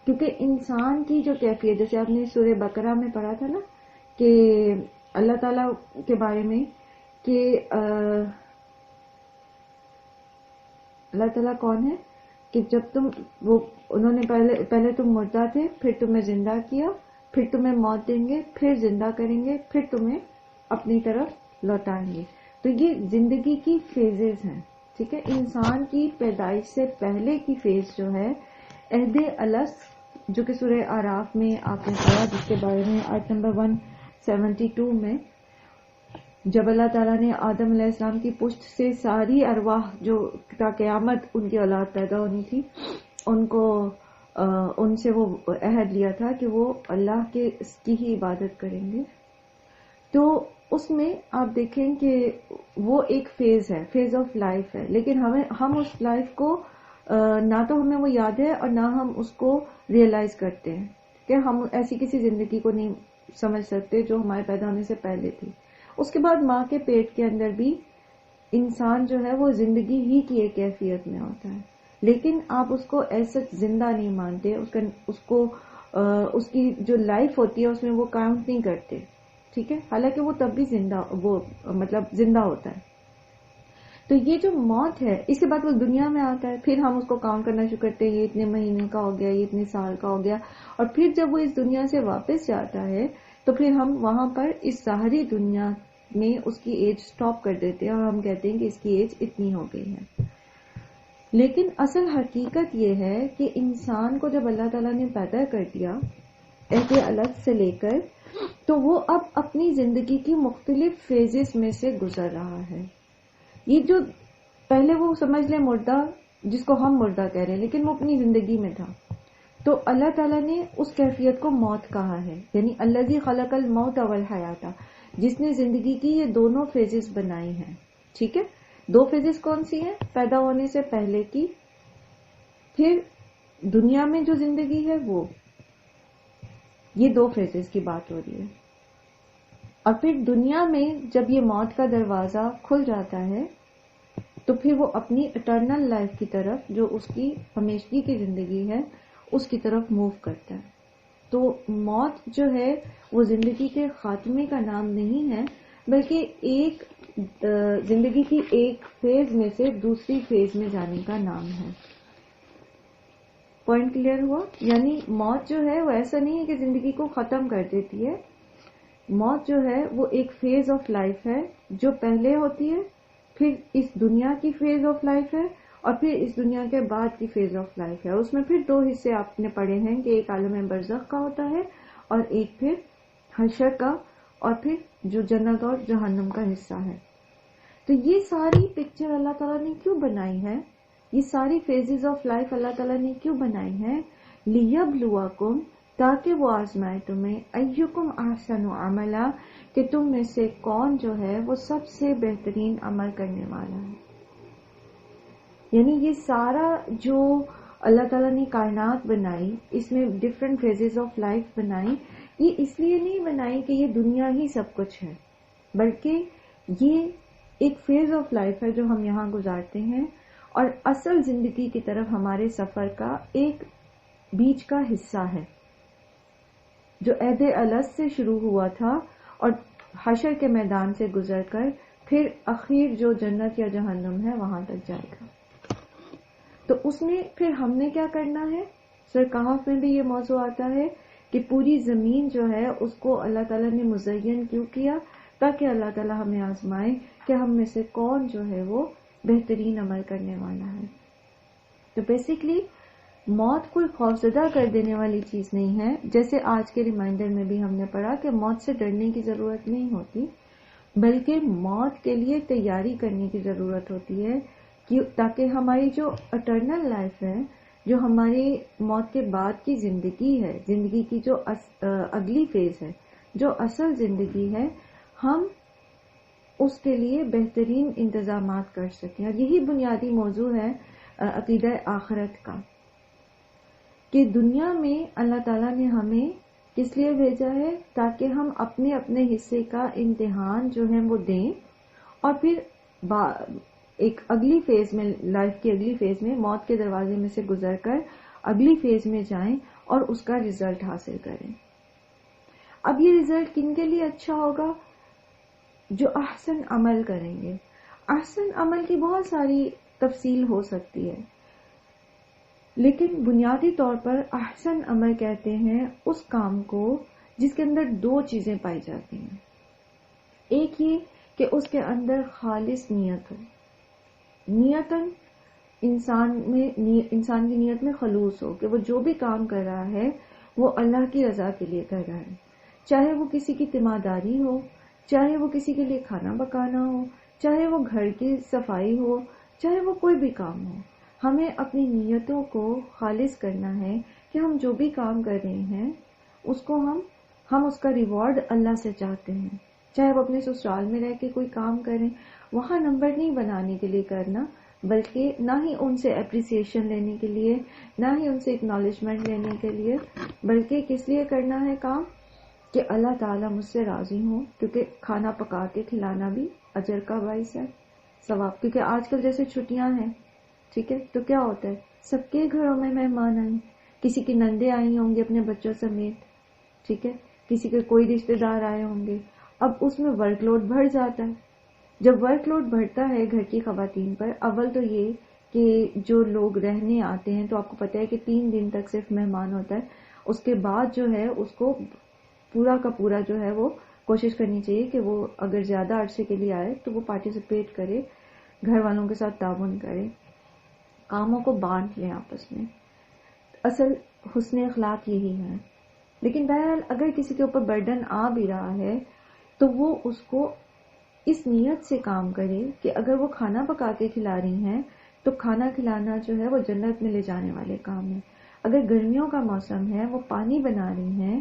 Speaker 2: کیونکہ انسان کی جو کیفیت، جیسے آپ نے سورہ بقرہ میں پڑھا تھا نا کہ اللہ تعالیٰ کے بارے میں کہ اللہ تعالیٰ کون ہے کہ جب انہوں نے پہلے تم مردہ تھے، پھر تمہیں زندہ کیا، پھر تمہیں موت دیں گے، پھر زندہ کریں گے، پھر تمہیں اپنی طرف لوٹائیں گے. تو یہ زندگی کی فیزز ہیں. ٹھیک ہے؟ انسان کی پیدائش سے پہلے کی فیز جو ہے عہد الست، جو کہ سورہ اعراف میں آپ نے پڑھا، جس کے بارے میں آیت نمبر 172 میں جب اللہ تعالیٰ نے آدم علیہ السلام کی پشت سے ساری ارواح جو تا قیامت ان کی اولاد پیدا ہونی تھی ان سے وہ عہد لیا تھا کہ وہ اللہ کی ہی عبادت کریں گے. تو اس میں آپ دیکھیں کہ وہ ایک فیز ہے، فیز آف لائف ہے، لیکن ہم اس لائف کو نہ تو ہمیں وہ یاد ہے اور نہ ہم اس کو ریئلائز کرتے ہیں کہ ہم ایسی کسی زندگی کو نہیں سمجھ سکتے جو ہمارے پیدا ہونے سے پہلے تھی. اس کے بعد ماں کے پیٹ کے اندر بھی انسان جو ہے وہ زندگی ہی کی ایک کیفیت میں ہوتا ہے، لیکن آپ اس کو ایسا زندہ نہیں مانتے، اس کی جو لائف ہوتی ہے اس میں وہ کاؤنٹ نہیں کرتے. ٹھیک ہے؟ حالانکہ وہ تب بھی زندہ ہوتا ہے. تو یہ جو موت ہے، اس کے بعد وہ دنیا میں آتا ہے، پھر ہم اس کو کاؤنٹ کرنا شروع کرتے ہیں، یہ اتنے مہینے کا ہو گیا، یہ اتنے سال کا ہو گیا، اور پھر جب وہ اس دنیا سے واپس جاتا ہے تو پھر ہم وہاں پر اس ظاہری دنیا میں اس کی ایج سٹاپ کر دیتے ہیں اور ہم کہتے ہیں کہ اس کی ایج اتنی ہو گئی ہے. لیکن اصل حقیقت یہ ہے کہ انسان کو جب اللہ تعالیٰ نے پیدا کر دیا عہد الست سے لے کر، تو وہ اب اپنی زندگی کی مختلف فیزز میں سے گزر رہا ہے. یہ جو پہلے وہ سمجھ لیں مردہ، جس کو ہم مردہ کہہ رہے ہیں، لیکن وہ اپنی زندگی میں تھا، تو اللہ تعالیٰ نے اس کیفیت کو موت کہا ہے. یعنی الذی خلق الموت والحیات، جس نے زندگی کی یہ دونوں فیزز بنائی ہیں. ٹھیک ہے؟ دو فیزز کون سی ہیں؟ پیدا ہونے سے پہلے کی، پھر دنیا میں جو زندگی ہے وہ، یہ دو فیزز کی بات ہو رہی ہے. اور پھر دنیا میں جب یہ موت کا دروازہ کھل جاتا ہے تو پھر وہ اپنی اٹرنل لائف کی طرف، جو اس کی ہمیشگی کی زندگی ہے، اس کی طرف موو کرتا ہے. تو موت جو ہے وہ زندگی کے خاتمے کا نام نہیں ہے، بلکہ ایک زندگی کی ایک فیز میں سے دوسری فیز میں جانے کا نام ہے. پوائنٹ کلیئر ہوا؟ یعنی موت جو ہے وہ ایسا نہیں ہے کہ زندگی کو ختم کر دیتی ہے. موت جو ہے وہ ایک فیز آف لائف ہے جو پہلے ہوتی ہے، پھر اس دنیا کی فیز آف لائف ہے، اور پھر اس دنیا کے بعد کی فیز آف لائف ہے. اس میں پھر 2 حصے آپ نے پڑھے ہیں کہ ایک عالم برزخ کا ہوتا ہے اور ایک پھر حشر کا، اور پھر جو جنت اور جہنم کا حصہ ہے. تو یہ ساری پکچر اللہ تعالیٰ نے کیوں بنائی ہے؟ یہ ساری فیزز آف لائف اللہ تعالیٰ نے کیوں بنائی ہے؟ لِيَبْلُوَكُمْ، تاکہ وہ آزمائے تمہیں، اَيُّكُمْ أَحْسَنُ عَمَلًا، کہ تم میں سے کون جو ہے وہ سب سے بہترین عمل کرنے والا ہے. یعنی یہ سارا جو اللہ تعالیٰ نے کائنات بنائی، اس میں ڈفرینٹ فیزز آف لائف بنائی، یہ اس لیے نہیں بنائی کہ یہ دنیا ہی سب کچھ ہے، بلکہ یہ ایک فیز آف لائف ہے جو ہم یہاں گزارتے ہیں، اور اصل زندگی کی طرف ہمارے سفر کا ایک بیچ کا حصہ ہے جو عہد الست سے شروع ہوا تھا اور حشر کے میدان سے گزر کر پھر اخیر جو جنت یا جہنم ہے وہاں تک جائے گا. تو اس میں پھر ہم نے کیا کرنا ہے؟ سورہ کہف میں بھی یہ موضوع آتا ہے کہ پوری زمین جو ہے اس کو اللہ تعالیٰ نے مزین کیوں کیا؟ تاکہ اللہ تعالیٰ ہمیں آزمائے کہ ہم میں سے کون جو ہے وہ بہترین عمل کرنے والا ہے. تو بیسیکلی موت کوئی خوفزدہ کر دینے والی چیز نہیں ہے، جیسے آج کے ریمائنڈر میں بھی ہم نے پڑھا کہ موت سے ڈرنے کی ضرورت نہیں ہوتی، بلکہ موت کے لیے تیاری کرنے کی ضرورت ہوتی ہے تاکہ ہماری جو اٹرنل لائف ہے، جو ہماری موت کے بعد کی زندگی ہے، زندگی کی جو اگلی فیز ہے، جو اصل زندگی ہے، ہم اس کے لیے بہترین انتظامات کر سکیں. اور یہی بنیادی موضوع ہے عقیدہ آخرت کا، کہ دنیا میں اللہ تعالیٰ نے ہمیں کس لیے بھیجا ہے؟ تاکہ ہم اپنے اپنے حصے کا امتحان جو ہے وہ دیں، اور پھر ایک اگلی فیز میں، لائف کی اگلی فیز میں، موت کے دروازے میں سے گزر کر اگلی فیز میں جائیں اور اس کا رزلٹ حاصل کریں. اب یہ رزلٹ کن کے لیے اچھا ہوگا؟ جو احسن عمل کریں گے. احسن عمل کی بہت ساری تفصیل ہو سکتی ہے، لیکن بنیادی طور پر احسن عمل کہتے ہیں اس کام کو جس کے اندر 2 چیزیں پائی جاتی ہیں. ایک یہ کہ اس کے اندر خالص نیت ہو، نیتاً انسان کی نیت میں خلوص ہو کہ وہ جو بھی کام کر رہا ہے وہ اللہ کی رضا کے لیے کر رہا ہے، چاہے وہ کسی کی تیمارداری ہو، چاہے وہ کسی کے لیے کھانا پکانا ہو، چاہے وہ گھر کی صفائی ہو، چاہے وہ کوئی بھی کام ہو. ہمیں اپنی نیتوں کو خالص کرنا ہے کہ ہم جو بھی کام کر رہے ہیں اس کو ہم اس کا ریوارڈ اللہ سے چاہتے ہیں. چاہے وہ اپنے سسرال میں رہ کے کوئی کام کریں، وہاں نمبر نہیں بنانے کے لیے کرنا، بلکہ نہ ہی ان سے اپریسیشن لینے کے لیے، نہ ہی ان سے اکنالجمنٹ لینے کے لیے، بلکہ کس لیے کرنا ہے کام؟ کہ اللہ تعالیٰ مجھ سے راضی ہوں. کیونکہ کھانا پکا کے کھلانا بھی اجر کا باعث ہے، ثواب. کیونکہ آج کل جیسے چھٹیاں ہیں، ٹھیک ہے، تو کیا ہوتا ہے، سب کے گھروں میں مہمان آئیں، کسی کی نندیں آئی ہوں گی اپنے بچوں سمیت، ٹھیک ہے، کسی کے کوئی رشتے دار آئے ہوں گے. اب اس میں ورک لوڈ بڑھ جاتا ہے. جب ورک لوڈ بڑھتا ہے گھر کی خواتین پر، اول تو یہ کہ جو لوگ رہنے آتے ہیں، تو آپ کو پتہ ہے کہ 3 دن تک صرف مہمان ہوتا ہے. اس کے بعد جو ہے اس کو پورا کا پورا جو ہے وہ کوشش کرنی چاہیے کہ وہ اگر زیادہ عرصے کے لیے آئے تو وہ پارٹیسپیٹ کرے، گھر والوں کے ساتھ تعاون کرے، کاموں کو بانٹ لیں آپس میں. اصل حسن اخلاق یہی ہے. لیکن بہرحال اگر کسی کے اوپر برڈن آ بھی رہا ہے تو وہ اس کو اس نیت سے کام کرے کہ اگر وہ کھانا پکا کے کھلا رہی ہیں تو کھانا کھلانا جو ہے وہ جنت میں لے جانے والے کام ہے. اگر گرمیوں کا موسم ہے، وہ پانی بنا رہی ہیں،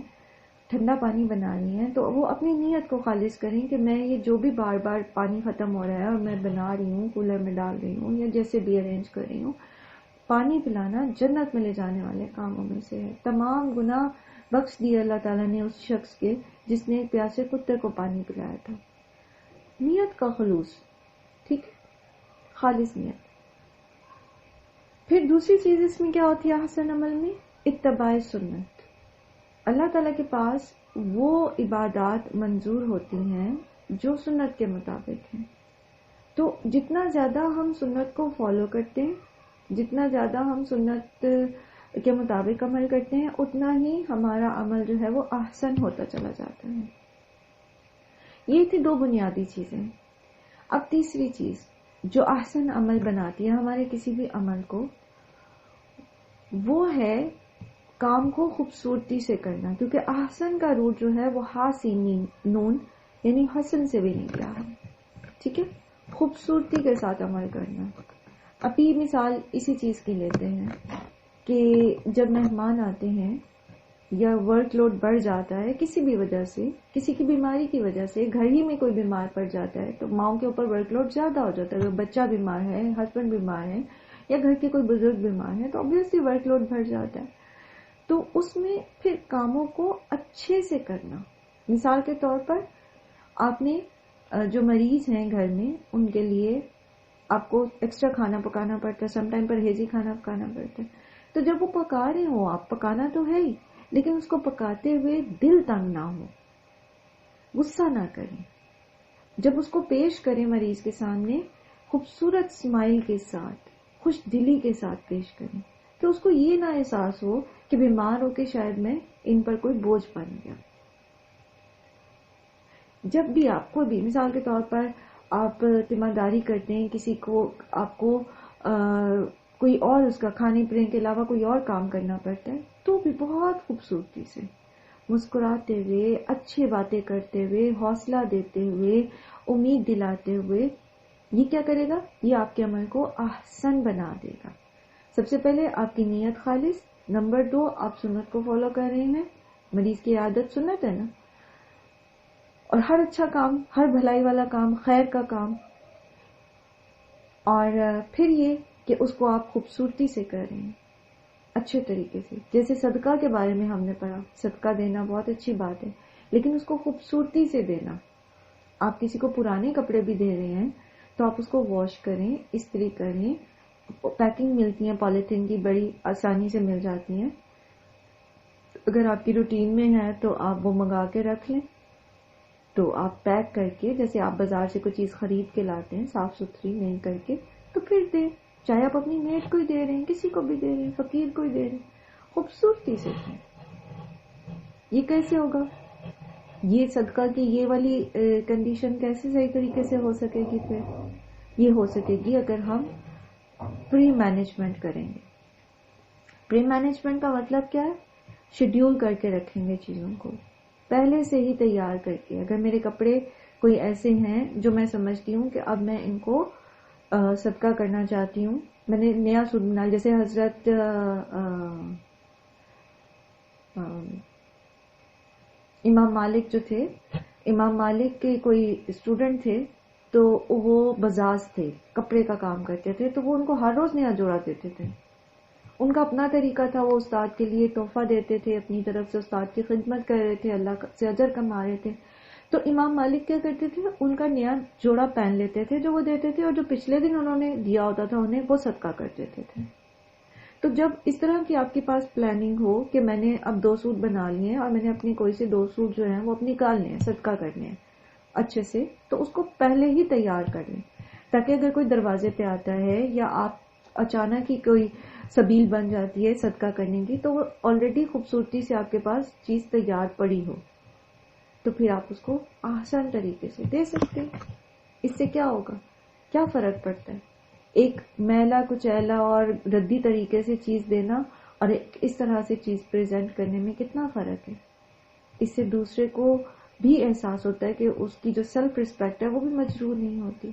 Speaker 2: ٹھنڈا پانی بنا رہی ہیں، تو وہ اپنی نیت کو خالص کریں کہ میں یہ جو بھی بار بار پانی ختم ہو رہا ہے اور میں بنا رہی ہوں، کولر میں ڈال رہی ہوں یا جیسے بھی ارینج کر رہی ہوں، پانی پلانا جنت میں لے جانے والے کاموں میں سے ہے. تمام گناہ بخش دیے اللہ تعالیٰ نے اس شخص کے جس نے ایک پیاسے کتے کو پانی پلایا تھا. نیت کا خلوص، ٹھیک ہے، خالص نیت. پھر دوسری چیز اس میں کیا ہوتی ہے احسن عمل میں؟ اتباع سنت. اللہ تعالیٰ کے پاس وہ عبادات منظور ہوتی ہیں جو سنت کے مطابق ہیں. تو جتنا زیادہ ہم سنت کو فالو کرتے ہیں، جتنا زیادہ ہم سنت کے مطابق عمل کرتے ہیں اتنا ہی ہمارا عمل جو ہے وہ احسن ہوتا چلا جاتا ہے. یہ تھی دو بنیادی چیزیں. اب تیسری چیز جو احسن عمل بناتی ہے ہمارے کسی بھی عمل کو، وہ ہے کام کو خوبصورتی سے کرنا. کیونکہ احسن کا روٹ جو ہے وہ حاسین نون یعنی حسن سے بھی نکلا ہے. ٹھیک ہے، خوبصورتی کے ساتھ عمل کرنا. ابھی مثال اسی چیز کی لیتے ہیں کہ جب مہمان آتے ہیں یا ورک لوڈ بڑھ جاتا ہے کسی بھی وجہ سے، کسی کی بیماری کی وجہ سے، گھر ہی میں کوئی بیمار پڑ جاتا ہے تو ماؤں کے اوپر ورک لوڈ زیادہ ہو جاتا ہے. اگر بچہ بیمار ہے، ہسبینڈ بیمار ہے یا گھر کے کوئی بزرگ بیمار ہے تو obviously ورک لوڈ بڑھ جاتا ہے. تو اس میں پھر کاموں کو اچھے سے کرنا. مثال کے طور پر آپ نے جو مریض ہیں گھر میں ان کے لیے آپ کو ایکسٹرا کھانا پکانا پڑتا ہے، سم ٹائم پرہیزی کھانا پکانا پڑتا ہے. تو جب وہ پکا رہے ہو، آپ پکانا تو ہے ہی لیکن اس کو پکاتے ہوئے دل تنگ نہ ہو، غصہ نہ کریں. جب اس کو پیش کریں مریض کے سامنے خوبصورت اسمائل کے ساتھ، خوش دلی کے ساتھ پیش کریں کہ اس کو یہ نہ احساس ہو کہ بیمار ہو کے شاید میں ان پر کوئی بوجھ بن گیا. جب بھی آپ کو بھی مثال کے طور پر آپ تیمارداری کرتے ہیں، کسی کو آپ کو کوئی اور اس کا کھانے پینے کے علاوہ کوئی اور کام کرنا پڑتا ہے تو بھی بہت خوبصورتی سے مسکراتے ہوئے، اچھی باتیں کرتے ہوئے، حوصلہ دیتے ہوئے، امید دلاتے ہوئے، یہ کیا کرے گا؟ یہ آپ کے عمل کو احسن بنا دے گا. سب سے پہلے آپ کی نیت خالص. نمبر 2 آپ سنت کو فالو کر رہے ہیں. مریض کی عادت سنت ہے نا، اور ہر اچھا کام، ہر بھلائی والا کام، خیر کا کام. اور پھر یہ کہ اس کو آپ خوبصورتی سے کر رہے ہیں، اچھے طریقے سے. جیسے صدقہ کے بارے میں ہم نے پڑھا، صدقہ دینا بہت اچھی بات ہے لیکن اس کو خوبصورتی سے دینا. آپ کسی کو پرانے کپڑے بھی دے رہے ہیں تو آپ اس کو واش کریں، استری کریں. پیکنگ ملتی ہیں پالیتھین کی، بڑی آسانی سے مل جاتی ہیں. اگر آپ کی روٹین میں ہے تو آپ وہ منگا کے رکھ لیں. تو آپ پیک کر کے، جیسے آپ بازار سے کوئی چیز خرید کے لاتے ہیں صاف ستھری نہیں کر کے، تو پھر دیں. چاہے آپ اپنی میٹ کو ہی دے رہے ہیں، کسی کو بھی دے رہے ہیں، فقیر کو ہی دے رہے ہیں، خوبصورتی سے دیں. یہ کیسے ہوگا؟ یہ صدقہ کی یہ والی کنڈیشن کیسے صحیح طریقے سے ہو سکے گی؟ پھر یہ ہو سکے گی اگر ہم پری مینجمنٹ کریں گے. پری مینجمنٹ کا مطلب کیا ہے؟ شیڈیول کر کے رکھیں گے چیزوں کو، پہلے سے ہی تیار کر کے. اگر میرے کپڑے کوئی ایسے ہیں جو میں سمجھتی ہوں کہ اب میں ان کو صدقہ کرنا چاہتی ہوں، میں نے نیا سوٹ بنا، جیسے حضرت امام مالک جو تھے، امام مالک کے کوئی اسٹوڈنٹ تھے تو وہ بزاز تھے، کپڑے کا کام کرتے تھے، تو وہ ان کو ہر روز نیا جوڑا دیتے تھے. ان کا اپنا طریقہ تھا، وہ استاد کے لیے تحفہ دیتے تھے، اپنی طرف سے استاد کی خدمت کر رہے تھے، اللہ سے اجر کما رہے تھے. تو امام مالک کیا کرتے تھے؟ ان کا نیا جوڑا پہن لیتے تھے جو وہ دیتے تھے، اور جو پچھلے دن انہوں نے دیا ہوتا تھا انہیں، وہ صدقہ کر دیتے تھے. تو جب اس طرح کی آپ کے پاس پلاننگ ہو کہ میں نے اب 2 سوٹ بنا لیے ہیں اور میں نے اپنی کوئی سے 2 سوٹ جو ہیں وہ اپنے نکالنے ہیں، صدقہ کرنے ہیں اچھے سے، تو اس کو پہلے ہی تیار کر لیں تاکہ اگر کوئی دروازے پہ آتا ہے یا آپ اچانک ہی کوئی سبیل بن جاتی ہے صدقہ کرنے کی، تو وہ آلریڈی خوبصورتی سے آپ کے پاس چیز تیار پڑی ہو، تو پھر آپ اس کو آسان طریقے سے دے سکتے ہیں. اس سے کیا ہوگا؟ کیا فرق پڑتا ہے؟ ایک میلا کچیلا اور ردی طریقے سے چیز دینا اور ایک اس طرح سے چیز پریزنٹ کرنے میں کتنا فرق ہے. اس سے دوسرے کو بھی احساس ہوتا ہے کہ اس کی جو سیلف ریسپیکٹ ہے وہ بھی مجروح نہیں ہوتی.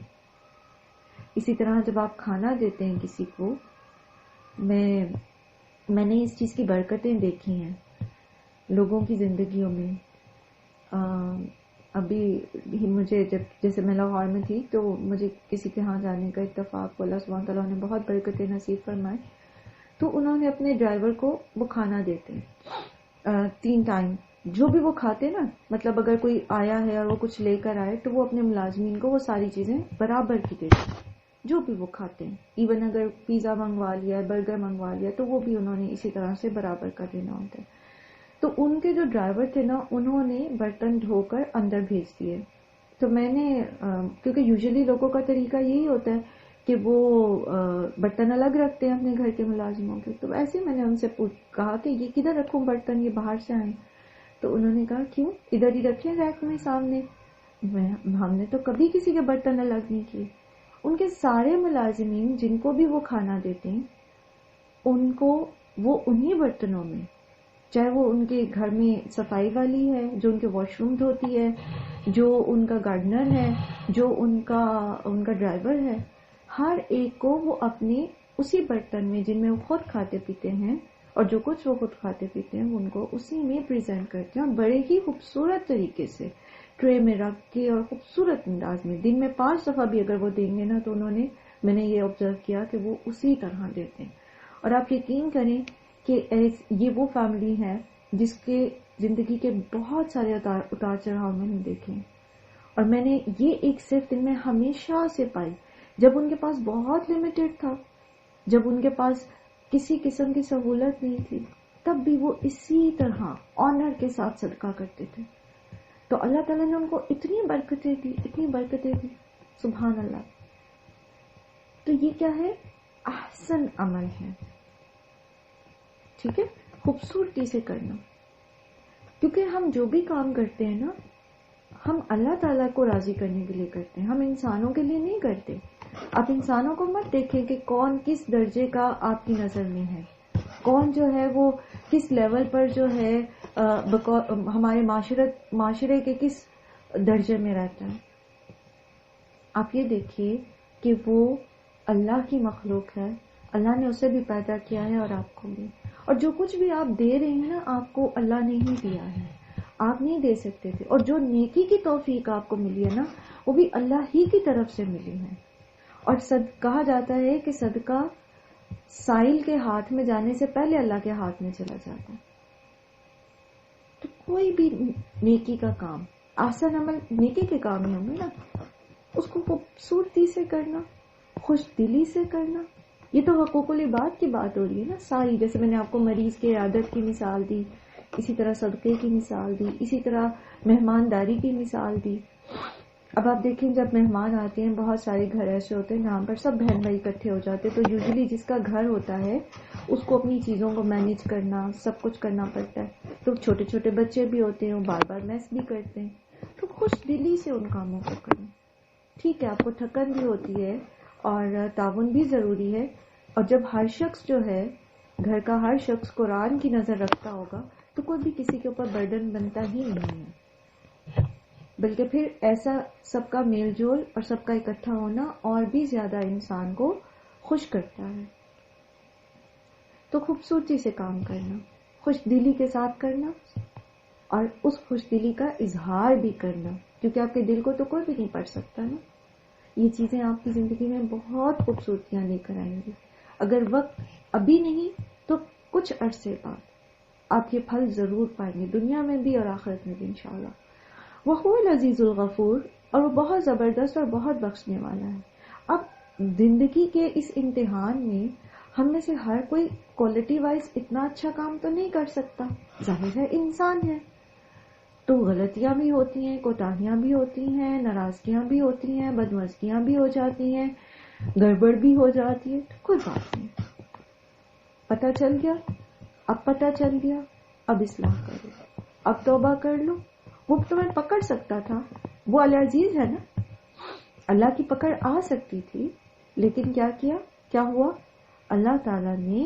Speaker 2: اسی طرح جب آپ کھانا دیتے ہیں کسی کو، میں نے اس چیز کی برکتیں دیکھی ہیں لوگوں کی زندگیوں میں. ابھی مجھے جیسے میں لاہور میں تھی تو مجھے کسی کے ہاں جانے کا اتفاق، اللہ سبحانہ تعالیٰ نے بہت برکتیں نصیب فرمائے. تو انہوں نے اپنے ڈرائیور کو وہ کھانا دیتے 3 ٹائم، جو بھی وہ کھاتے نا، مطلب اگر کوئی آیا ہے اور وہ کچھ لے کر آئے تو وہ اپنے ملازمین کو وہ ساری چیزیں برابر کی دیتے جو بھی وہ کھاتے ہیں. ایون اگر پیزا منگوا لیا، برگر منگوا لیا، تو وہ بھی انہوں نے اسی طرح سے برابر کر دینا ہوتا ہے. تو ان کے جو ڈرائیور تھے نا، انہوں نے برتن دھو کر اندر بھیج دیے. تو میں نے کیونکہ یوزلی لوگوں کا طریقہ یہی ہوتا ہے کہ وہ برتن الگ رکھتے ہیں اپنے گھر کے ملازموں کے. تو ایسے میں نے ان سے کہا کہ یہ کدھر رکھوں برتن، یہ باہر سے آئیں. تو انہوں نے کہا کیوں، ادھر ہی رکھے ریک میں سامنے. ہم نے تو کبھی کسی کے برتن الگ نہیں کیے. ان کے سارے ملازمین جن کو بھی وہ کھانا دیتے ہیں ان کو وہ انہی برتنوں میں، چاہے وہ ان کے گھر میں صفائی والی ہے جو ان کے واش روم دھوتی ہے، جو ان کا گارڈنر ہے، جو ان کا ڈرائیور ہے، ہر ایک کو وہ اپنے اسی برتن میں جن میں وہ خود کھاتے پیتے ہیں اور جو کچھ وہ خود کھاتے پیتے ہیں وہ ان کو اسی میں پریزنٹ کرتے ہیں، اور بڑے ہی خوبصورت طریقے سے ٹرے میں رکھ کے اور خوبصورت انداز میں. دن میں 5 دفعہ بھی اگر وہ دیں گے نا تو میں نے یہ آبزرو کیا کہ وہ اسی طرح دیتے ہیں. اور آپ یقین کریں کہ یہ وہ فیملی ہے جس کے زندگی کے بہت سارے اتار چڑھاؤ میں نے دیکھے، اور میں نے یہ ایک صرف دن میں ہمیشہ سے پائی جب ان کے پاس بہت لمیٹڈ تھا، جب ان کے پاس کسی قسم کی سہولت نہیں تھی، تب بھی وہ اسی طرح آنر کے ساتھ صدقہ کرتے تھے. تو اللہ تعالیٰ نے ان کو اتنی برکتیں دی، سبحان اللہ. تو یہ کیا ہے؟ احسن عمل ہے. ٹھیک ہے، خوبصورتی سے کرنا. کیونکہ ہم جو بھی کام کرتے ہیں نا، ہم اللہ تعالیٰ کو راضی کرنے کے لیے کرتے ہیں، ہم انسانوں کے لیے نہیں کرتے. آپ انسانوں کو مت دیکھیں کہ کون کس درجے کا آپ کی نظر میں ہے، کون جو ہے وہ کس لیول پر جو ہے ہمارے معاشرے کے کس درجے میں رہتا ہے. آپ یہ دیکھیے کہ وہ اللہ کی مخلوق ہے، اللہ نے اسے بھی پیدا کیا ہے اور آپ کو بھی. اور جو کچھ بھی آپ دے رہے ہیں نا، آپ کو اللہ نے ہی دیا ہے، آپ نہیں دے سکتے تھے. اور جو نیکی کی توفیق آپ کو ملی ہے نا، وہ بھی اللہ ہی کی طرف سے ملی ہے. اور کہا جاتا ہے کہ صدقہ سائل کے ہاتھ میں جانے سے پہلے اللہ کے ہاتھ میں چلا جاتا ہے. تو کوئی بھی نیکی کا کام، آسان عمل نیکی کے کام ہی ہوں گے نا، اس کو خوبصورتی سے کرنا، خوش دلی سے کرنا. یہ تو حقوق العباد کی بات ہو رہی ہے نا ساری. جیسے میں نے آپ کو مریض کی عیادت کی مثال دی، اسی طرح صدقے کی مثال دی، اسی طرح مہمانداری کی مثال دی. اب آپ دیکھیں جب مہمان آتے ہیں، بہت سارے گھر ایسے ہوتے ہیں جہاں پر سب بہن بھائی اکٹھے ہو جاتے ہیں، تو یوزلی جس کا گھر ہوتا ہے اس کو اپنی چیزوں کو مینیج کرنا، سب کچھ کرنا پڑتا ہے. تو چھوٹے چھوٹے بچے بھی ہوتے ہیں، وہ بار بار میس بھی کرتے ہیں. تو خوش دلی سے ان کاموں کو کریں. ٹھیک ہے، آپ کو تھکن بھی ہوتی ہے اور تعاون بھی ضروری ہے. اور جب ہر شخص جو ہے، گھر کا ہر شخص قرآن کی نظر رکھتا ہوگا تو کوئی بھی کسی کے اوپر برڈن بنتا ہی نہیں ہے، بلکہ پھر ایسا سب کا میل جول اور سب کا اکٹھا ہونا اور بھی زیادہ انسان کو خوش کرتا ہے. تو خوبصورتی سے کام کرنا، خوش دلی کے ساتھ کرنا، اور اس خوش دلی کا اظہار بھی کرنا، کیونکہ آپ کے دل کو تو کوئی بھی نہیں پڑھ سکتا نا. یہ چیزیں آپ کی زندگی میں بہت خوبصورتیاں لے کر آئیں گی. اگر وقت ابھی نہیں تو کچھ عرصے بعد آپ یہ پھل ضرور پائیں گے، دنیا میں بھی اور آخرت میں بھی انشاءاللہ. وَهُوَ الْعَزِيزُ الْغَفُورُ، اور وہ بہت زبردست اور بہت بخشنے والا ہے. اب زندگی کے اس امتحان میں ہم میں سے ہر کوئی کوالٹی وائز اتنا اچھا کام تو نہیں کر سکتا، ظاہر ہے انسان ہے، تو غلطیاں بھی ہوتی ہیں، کوتاہیاں بھی ہوتی ہیں، ناراضگیاں بھی ہوتی ہیں، بدمزگیاں بھی ہو جاتی ہیں، گڑبڑ بھی ہو جاتی ہے. تو کوئی بات نہیں، پتہ چل گیا، اب پتہ چل گیا، اب اصلاح کر لو، اب توبہ کر لو. وہ تمہیں پکڑ سکتا تھا، وہ العزیز ہے نا، اللہ کی پکڑ آ سکتی تھی، لیکن کیا ہوا؟ اللہ تعالیٰ نے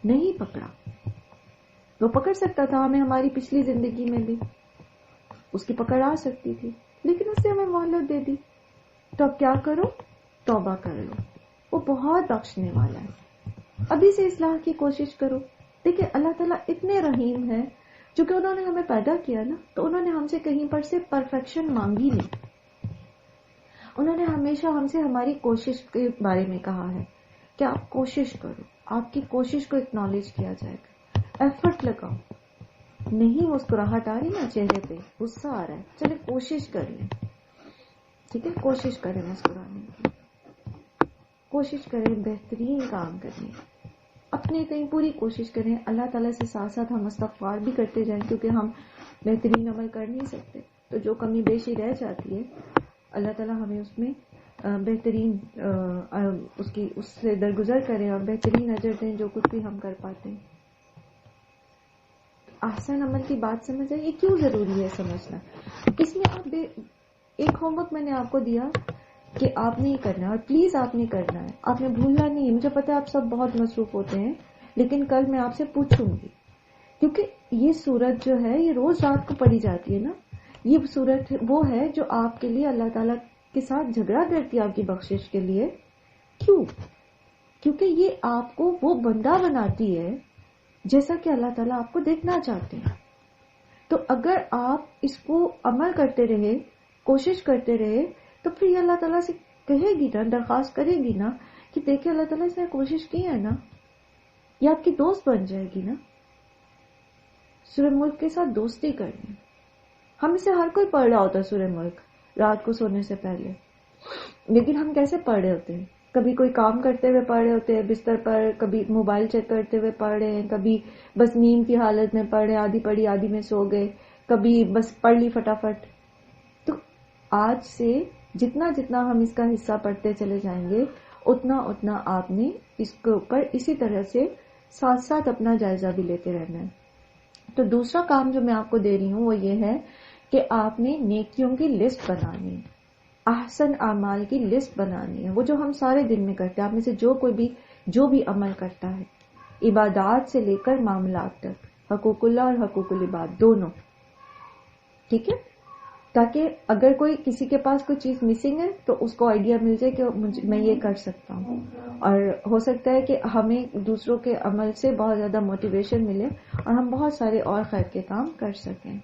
Speaker 2: نہیں پکڑا. وہ پکڑ سکتا تھا ہمیں ہماری پچھلی زندگی میں بھی، اس کی پکڑ آ سکتی تھی، لیکن اس نے ہمیں مہلت دے دی. تو اب کیا کرو؟ توبہ کر لو، وہ بہت بخشنے والا ہے. ابھی سے اصلاح کی کوشش کرو. دیکھیں اللہ تعالیٰ اتنے رحیم ہے، چونکہ انہوں نے ہمیں پیدا کیا نا، تو انہوں نے ہم سے کہیں پر سے پرفیکشن مانگی نہیں. انہوں نے ہمیشہ ہم سے ہماری کوشش کے بارے میں کہا ہے کہ آپ کوشش کرو، آپ کی کوشش کو اکنالج کیا جائے گا، ایفرٹ لگاؤ. نہیں مسکراہٹ آ رہی نا چہرے پہ، غصہ آ رہا ہے، چلے کوشش کر لیں. ٹھیک ہے، کوشش کریں مسکرانے کی، کوشش کریں بہترین کام کرنے کی، اپنے کہیں پوری کوشش کریں. اللہ تعالیٰ سے ساتھ ساتھ ہم استغفار بھی کرتے جائیں، کیونکہ ہم بہترین عمل کر نہیں سکتے. تو جو کمی بیشی رہ جاتی ہے اللہ تعالیٰ ہمیں اس میں بہترین اس سے درگزر کریں اور بہترین اجر دیں جو کچھ بھی ہم کر پاتے ہیں. احسن عمل کی بات سمجھ آئی؟ یہ کیوں ضروری ہے سمجھنا؟ اس میں آپ ایک ہوم ورک میں نے آپ کو دیا کہ آپ نے یہ کرنا ہے اور پلیز آپ نے کرنا ہے، آپ نے بھولنا نہیں ہے. مجھے پتا ہے آپ سب بہت مصروف ہوتے ہیں، لیکن کل میں آپ سے پوچھوں گی، کیونکہ یہ سورت جو ہے یہ روز رات کو پڑھی جاتی ہے نا. یہ سورت وہ ہے جو آپ کے لیے اللہ تعالیٰ کے ساتھ جھگڑا کرتی ہے آپ کی بخشش کے لیے. کیوں؟ کیونکہ یہ آپ کو وہ بندہ بناتی ہے جیسا کہ اللہ تعالیٰ آپ کو دیکھنا چاہتے ہیں. تو اگر آپ اس کو عمل کرتے رہے، کوشش کرتے رہے، تو پھر یہ اللہ تعالیٰ سے کہے گی نا، درخواست کرے گی نا کہ دیکھیں اللہ تعالیٰ اس نے کوشش کی ہے نا، یہ آپ کی دوست بن جائے گی نا. سورہ ملک کے ساتھ دوستی کرنی، ہم اسے ہر کوئی پڑھ رہا ہوتا ہے سورہ ملک رات کو سونے سے پہلے. لیکن ہم کیسے پڑھ رہے ہوتے ہیں؟ کبھی کوئی کام کرتے ہوئے پڑھ رہے ہوتے ہیں بستر پر، کبھی موبائل چیک کرتے ہوئے پڑھ رہے ہیں، کبھی بس نیند کی حالت میں پڑھ رہے ہیں، آدھی پڑھی آدھی میں سو گئے، کبھی بس پڑھ لی فٹافٹ. تو آج سے جتنا جتنا ہم اس کا حصہ پڑھتے چلے جائیں گے اتنا اتنا آپ نے اس کے اوپر اسی طرح سے ساتھ ساتھ اپنا جائزہ بھی لیتے رہنا ہے. تو دوسرا کام جو میں آپ کو دے رہی ہوں وہ یہ ہے کہ آپ نے نیکیوں کی لسٹ بنانی ہے، احسن اعمال کی لسٹ بنانی ہے، وہ جو ہم سارے دن میں کرتے ہیں. آپ میں سے جو بھی عمل کرتا ہے، عبادات سے لے کر معاملات تک، حقوق اللہ اور حقوق العباد دونوں، ٹھیک ہے؟ تاکہ اگر کوئی کسی کے پاس کوئی چیز مسنگ ہے تو اس کو آئیڈیا مل جائے کہ میں یہ کر سکتا ہوں، اور ہو سکتا ہے کہ ہمیں دوسروں کے عمل سے بہت زیادہ موٹیویشن ملے اور ہم بہت سارے اور خیر کے کام کر سکیں.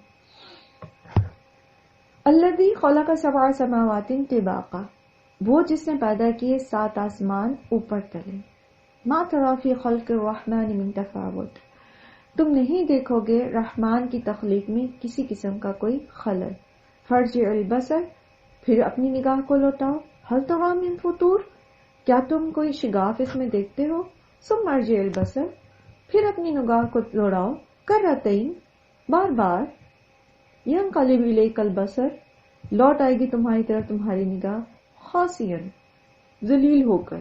Speaker 2: الذی خلق سبع سماوات طباقا، وہ جس نے پیدا کیے 7 آسمان اوپر تلے. ما تری فی خلق الرحمن من تفاوت، تم نہیں دیکھو گے رحمان کی تخلیق میں کسی قسم کا کوئی خلل. فرجع البصر، پھر اپنی نگاہ کو لوٹاؤ. هل تری من فطور، کیا تم کوئی شگاف اس میں دیکھتے ہو؟ ثم ارجع البصر، پھر اپنی نگاہ کو دوڑاؤ. کرتین، بار بار. ینقلب الیک البصر، لوٹ آئے گی تمہاری طرف تمہاری نگاہ. خاسئا، ذلیل ہو کر.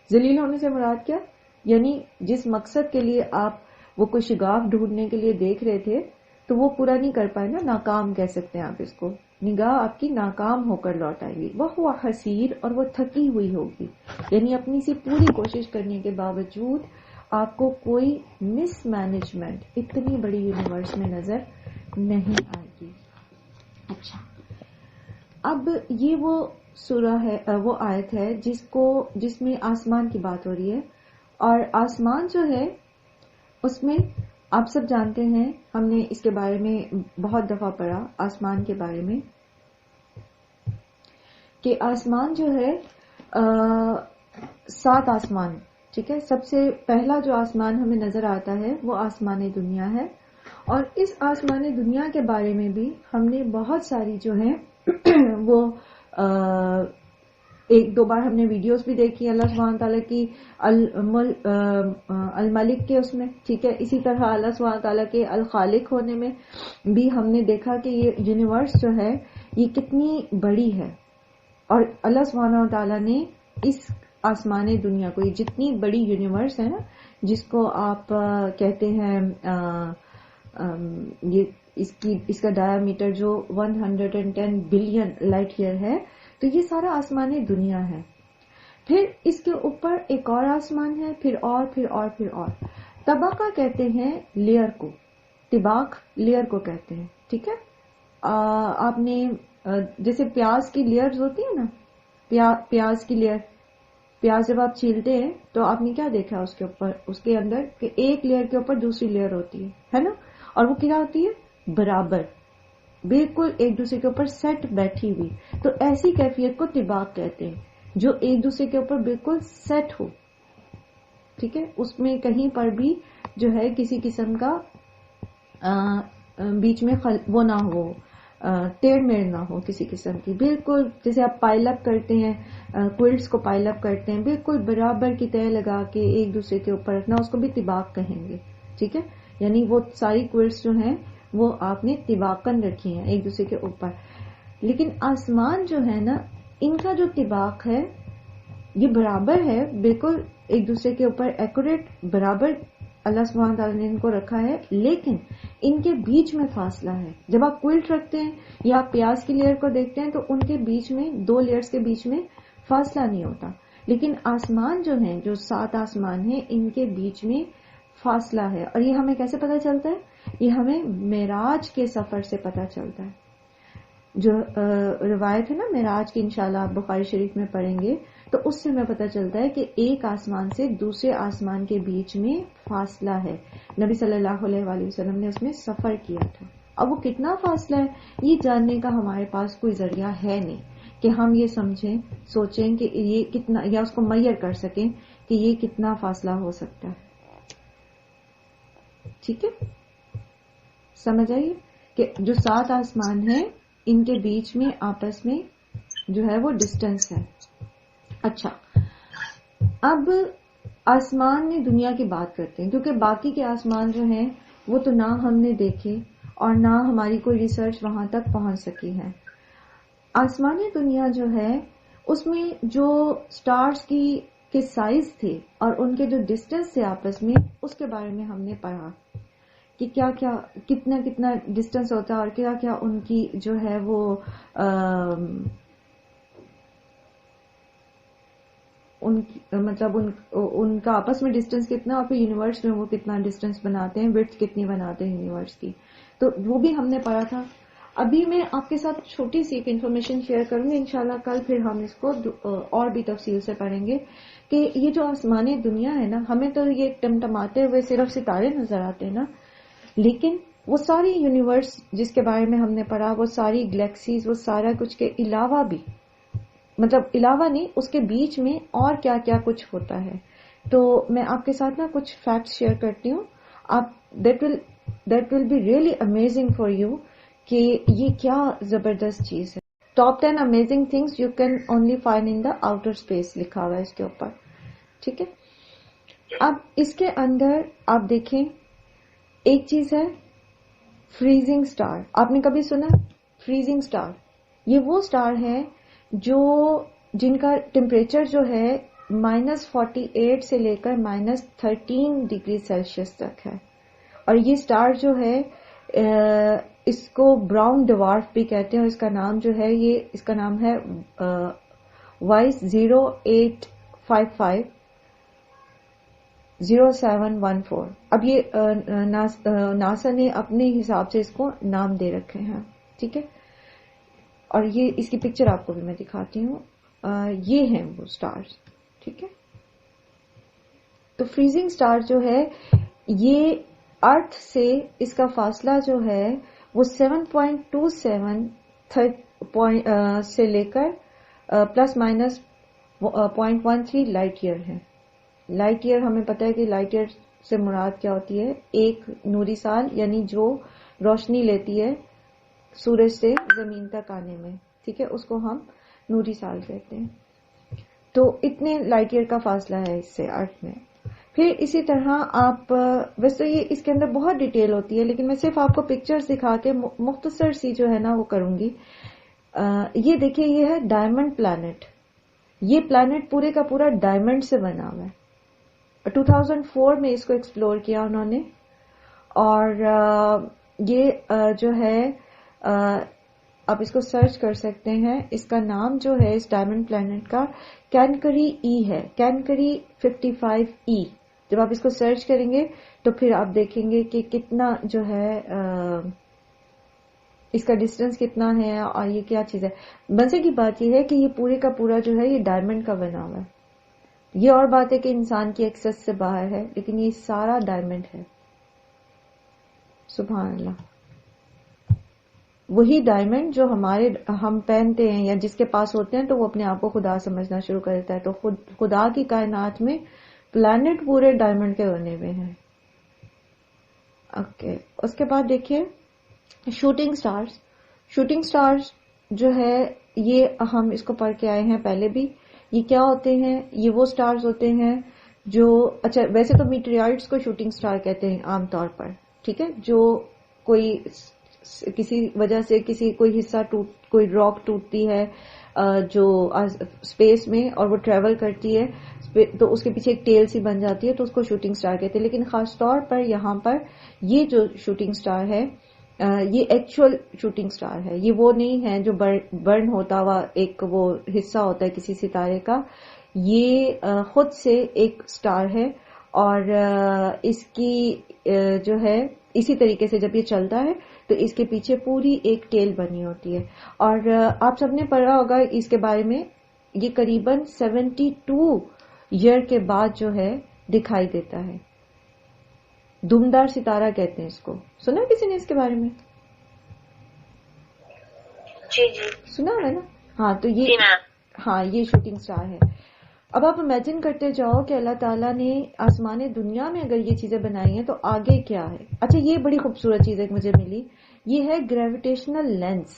Speaker 2: ذلیل ہونے سے مراد کیا؟ یعنی جس مقصد کے لیے آپ وہ کوئی شگاف ڈھونڈنے کے لیے دیکھ رہے تھے تو وہ پورا نہیں کر پائے نا، ناکام کہہ سکتے ہیں آپ اس کو. نگاہ آپ کی ناکام ہو کر لوٹ آئے گی. وہ حسیر، اور وہ تھکی ہوئی ہوگی، یعنی اپنی سی پوری کوشش کرنے کے باوجود آپ کو کوئی مس مینجمنٹ اتنی بڑی یونیورس میں نظر نہیں آئے گی. اچھا، اب یہ وہ سورہ ہے، وہ آیت ہے جس میں آسمان کی بات ہو رہی ہے. اور آسمان جو ہے اس میں آپ سب جانتے ہیں، ہم نے اس کے بارے میں بہت دفعہ پڑھا آسمان کے بارے میں، کہ آسمان جو ہے 7 آسمان، ٹھیک ہے. سب سے پہلا جو آسمان ہمیں نظر آتا ہے وہ آسمان دنیا ہے. اور اس آسمان دنیا کے بارے میں بھی ہم نے بہت ساری جو ہیں وہ ایک دو بار ہم نے ویڈیوز بھی دیکھی اللہ سبحانہ تعالیٰ کی الملک کے اس میں، ٹھیک ہے. اسی طرح اللہ سبحانہ تعالیٰ کے الخالق ہونے میں بھی ہم نے دیکھا کہ یہ یونیورس جو ہے یہ کتنی بڑی ہے. اور اللہ سبحانہ تعالیٰ نے اس آسمان دنیا کو، یہ جتنی بڑی یونیورس ہے نا، جس کو آپ کہتے ہیں یہ اس کا ڈایا میٹر جو 110 بلین لائٹ ایئر ہے، تو یہ سارا آسمان دنیا ہے. پھر اس کے اوپر ایک اور آسمان ہے، پھر اور پھر اور پھر اور. طبقہ کہتے ہیں لیئر کو، طباق لیئر کو کہتے ہیں، ٹھیک ہے. آپ نے جیسے پیاز کی لیئرز ہوتی ہیں نا، پیاز کی لیئر، پیاز جب آپ چھیلتے ہیں تو آپ نے کیا دیکھا اس کے اوپر، اس کے اندر کہ ایک لیئر کے اوپر دوسری لیئر ہوتی ہے نا، اور وہ کیا ہوتی ہے؟ برابر، بالکل ایک دوسرے کے اوپر سیٹ بیٹھی ہوئی. تو ایسی کیفیت کو طباق کہتے ہیں جو ایک دوسرے کے اوپر بالکل سیٹ ہو، ٹھیک ہے. اس میں کہیں پر بھی جو ہے کسی قسم کا بیچ میں وہ نہ ہو، ٹیڑھ میڑ نہ ہو کسی قسم کی. بالکل جیسے آپ پائل اپ کرتے ہیں، کوئلٹس کو پائل اپ کرتے ہیں، بالکل برابر کی تہ لگا کے ایک دوسرے کے اوپر رکھنا، اس کو بھی طباق کہیں گے، ٹھیک ہے. یعنی وہ ساری کوئلٹس جو ہیں وہ آپ نے طباقاً رکھی ہیں ایک دوسرے کے اوپر. لیکن آسمان جو ہے نا ان کا جو طباق ہے یہ برابر ہے، بالکل ایک دوسرے کے اوپر ایکوریٹ برابر اللہ سبحانہ تعالیٰ نے ان کو رکھا ہے، لیکن ان کے بیچ میں فاصلہ ہے. جب آپ کوئلٹ رکھتے ہیں یا آپ پیاز کی لیئر کو دیکھتے ہیں تو ان کے بیچ میں 2 لیئرز کے بیچ میں فاصلہ نہیں ہوتا، لیکن آسمان جو ہیں، جو 7 آسمان ہیں، ان کے بیچ میں فاصلہ ہے. اور یہ ہمیں کیسے پتہ چلتا ہے؟ یہ ہمیں معراج کے سفر سے پتہ چلتا ہے. جو روایت ہے نا معراج کی، انشاءاللہ آپ بخاری شریف میں پڑھیں گے تو اس سے ہمیں پتہ چلتا ہے کہ ایک آسمان سے دوسرے آسمان کے بیچ میں فاصلہ ہے. نبی صلی اللہ علیہ وآلہ وسلم نے اس میں سفر کیا تھا. اب وہ کتنا فاصلہ ہے یہ جاننے کا ہمارے پاس کوئی ذریعہ ہے نہیں کہ ہم یہ سمجھیں سوچیں کہ یہ کتنا، یا اس کو میئر کر سکیں کہ یہ کتنا فاصلہ ہو سکتا ہے. ٹھیک ہے، سمجھ آئیے کہ جو 7 آسمان ہیں ان کے بیچ میں آپس میں جو ہے وہ ڈسٹینس ہے. اچھا، اب آسمان میں دنیا کی بات کرتے ہیں، کیونکہ باقی کے آسمان جو ہیں وہ تو نہ ہم نے دیکھے اور نہ ہماری کوئی ریسرچ وہاں تک پہنچ سکی ہے. آسمانی دنیا جو ہے اس میں جو سٹارز کے سائز تھے اور ان کے جو ڈسٹینس تھے آپس میں، اس کے بارے میں ہم نے پڑھا کہ کیا کیا کتنا ڈسٹینس ہوتا ہے اور کیا کیا ان کی جو ہے وہ مطلب ان کا آپس میں ڈسٹینس کتنا، اور پھر یونیورس میں وہ کتنا ڈسٹینس بناتے ہیں، وڈتھ کتنی بناتے ہیں یونیورس کی. تو وہ بھی ہم نے پڑھا تھا. ابھی میں آپ کے ساتھ چھوٹی سی ایک انفارمیشن شیئر کروں گی، انشاءاللہ کل پھر ہم اس کو اور بھی تفصیل سے پڑھیں گے کہ یہ جو آسمانی دنیا ہے نا، ہمیں تو یہ ٹمٹماتے ہوئے صرف ستارے نظر آتے ہیں نا، لیکن وہ ساری یونیورس جس کے بارے میں ہم نے پڑھا، وہ ساری گلیکسیز، وہ سارا کچھ کے علاوہ بھی، مطلب علاوہ نہیں، اس کے بیچ میں اور کیا کیا کچھ ہوتا ہے. تو میں آپ کے ساتھ نا کچھ فیکٹس شیئر کرتی ہوں. آپ that will be really amazing for you کہ یہ کیا زبردست چیز ہے. Top 10 amazing things you can only find in the outer space لکھا ہوا ہے اس کے اوپر. ٹھیک ہے، اب اس کے اندر آپ دیکھیں ایک چیز ہے فریزنگ سٹار. آپ نے کبھی سنا فریزنگ سٹار؟ یہ وہ سٹار ہے جن کا ٹیمپریچر جو ہے -48 سے لے کر -13 ڈگری سیلسیس تک ہے. اور یہ سٹار جو ہے اس کو براؤن ڈوارف بھی کہتے ہیں، اور اس کا نام جو ہے اس کا نام ہے وائس 0855 0714. اب یہ ناسا نے اپنے حساب سے اس کو نام دے رکھے ہیں. ٹھیک ہے، اور یہ اس کی پکچر آپ کو بھی میں دکھاتی ہوں. یہ ہیں وہ سٹارز. ٹھیک ہے، تو فریزنگ سٹار جو ہے یہ ارتھ سے اس کا فاصلہ جو ہے وہ 7.27 سے لے کر ±0.13 لائٹ ایئر ہے. لائٹ ایئر ہمیں پتہ ہے کہ لائٹ ایئر سے مراد کیا ہوتی ہے، ایک نوری سال، یعنی جو روشنی لیتی ہے سورج سے زمین تک آنے میں. ٹھیک ہے، اس کو ہم نوری سال کہتے ہیں. تو اتنے لائٹ ایئر کا فاصلہ ہے اس سے ارتھ میں. پھر اسی طرح آپ ویسے یہ اس کے اندر بہت ڈیٹیل ہوتی ہے، لیکن میں صرف آپ کو پکچرز دکھا کے مختصر سی جو ہے نا وہ کروں گی. یہ دیکھیے، یہ ہے ڈائمنڈ پلانٹ. یہ پلانٹ پورے کا پورا ڈائمنڈ سے بنا ہوا ہے. 2004 میں اس کو ایکسپلور کیا انہوں نے، اور یہ جو ہے آپ اس کو سرچ کر سکتے ہیں. اس کا نام جو ہے اس ڈائمنڈ پلانٹ کا کینکری ای ہے، کینکری 55E. جب آپ اس کو سرچ کریں گے تو پھر آپ دیکھیں گے کہ کتنا جو ہے اس کا ڈسٹینس کتنا ہے اور یہ کیا چیز ہے. مزے کی بات یہ ہے کہ یہ پورے کا پورا جو ہے یہ ڈائمنڈ کا بنا ہوا ہے. یہ اور بات ہے کہ انسان کی ایکسس سے باہر ہے، لیکن یہ سارا ڈائمنڈ ہے. سبحان اللہ. وہی ڈائمنڈ جو ہم پہنتے ہیں یا جس کے پاس ہوتے ہیں تو وہ اپنے آپ کو خدا سمجھنا شروع کر دیتا ہے. تو خدا کی کائنات میں پلانٹ پورے ڈائمنڈ کے بنے ہوئے ہیں. اوکے، اس کے بعد دیکھیے شوٹنگ سٹارز. شوٹنگ سٹارز جو ہے یہ ہم اس کو پڑھ کے آئے ہیں پہلے بھی. یہ کیا ہوتے ہیں؟ یہ وہ سٹارز ہوتے ہیں جو، اچھا ویسے تو میٹریائٹس کو شوٹنگ سٹار کہتے ہیں عام طور پر. ٹھیک ہے، جو کوئی کسی وجہ سے کوئی حصہ کوئی راک ٹوٹتی ہے جو اسپیس میں اور وہ ٹریول کرتی ہے تو اس کے پیچھے ایک ٹیل سی بن جاتی ہے تو اس کو شوٹنگ سٹار کہتے ہیں. لیکن خاص طور پر یہاں پر یہ جو شوٹنگ سٹار ہے یہ ایکچوئل شوٹنگ سٹار ہے. یہ وہ نہیں ہے جو برن ہوتا ہوا ایک وہ حصہ ہوتا ہے کسی ستارے کا. یہ خود سے ایک سٹار ہے اور اس کی جو ہے اسی طریقے سے جب یہ چلتا ہے تو اس کے پیچھے پوری ایک ٹیل بنی ہوتی ہے. اور آپ سب نے پڑھا ہوگا اس کے بارے میں. یہ قریباً 72 ایئر کے بعد جو ہے دکھائی دیتا ہے. دمدار ستارہ کہتے ہیں اس کو. سنا کسی نے اس کے بارے میں؟
Speaker 3: جی جی
Speaker 2: سنا ہے نا. ہاں تو یہ
Speaker 3: جی میم.
Speaker 2: ہاں یہ شوٹنگ سٹار ہے. اب آپ امیجن کرتے جاؤ کہ اللہ تعالیٰ نے آسمان دنیا میں اگر یہ چیزیں بنائی ہیں تو آگے کیا ہے. اچھا یہ بڑی خوبصورت چیز ایک مجھے ملی. یہ ہے گریویٹیشنل لینس.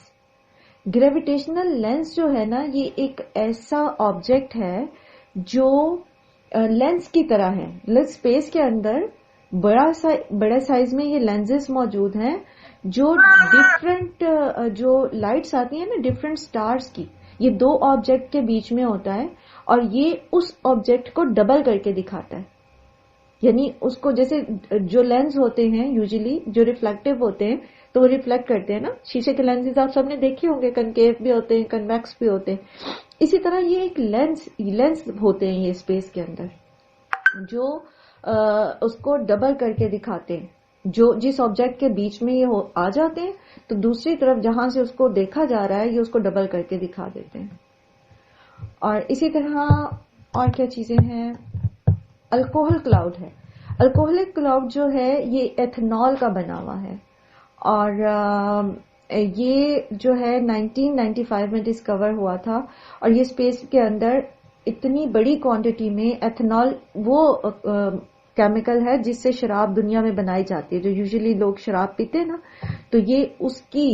Speaker 2: گریویٹیشنل لینس جو ہے نا یہ ایک ایسا آبجیکٹ ہے جو لینس کی طرح ہے. اسپیس کے اندر بڑے سائز میں یہ لینزز موجود ہیں جو ڈفرنٹ جو لائٹس آتی ہیں نا ڈفرنٹ سٹارز کی یہ دو آبجیکٹ کے بیچ میں ہوتا ہے اور یہ اس آبجیکٹ کو ڈبل کر کے دکھاتا ہے. یعنی اس کو جیسے جو لینز ہوتے ہیں یوزلی جو ریفلیکٹیو ہوتے ہیں تو وہ ریفلیکٹ کرتے ہیں نا. شیشے کے لینزز آپ سب نے دیکھے ہوں گے, کنکیو بھی ہوتے ہیں کنویکس بھی ہوتے ہیں. اسی طرح یہ ایک لینس ہوتے ہیں یہ اسپیس کے اندر جو اس کو ڈبل کر کے دکھاتے ہیں. جو جس آبجیکٹ کے بیچ میں یہ آ جاتے ہیں تو دوسری طرف جہاں سے اس کو دیکھا جا رہا ہے یہ اس کو ڈبل کر کے دکھا دیتے ہیں. اور اسی طرح اور کیا چیزیں ہیں. الکوہل کلاؤڈ ہے. الکوہل کلاؤڈ جو ہے یہ ایتھنال کا بنا ہوا ہے اور یہ جو ہے 1995 میں ڈسکور ہوا تھا اور یہ اسپیس کے اندر اتنی بڑی کوانٹٹی میں ایتھنال وہ کیمیکل ہے جس سے شراب دنیا میں بنائی جاتی ہے. جو یوزلی لوگ شراب پیتے ہیں نا تو یہ اس کی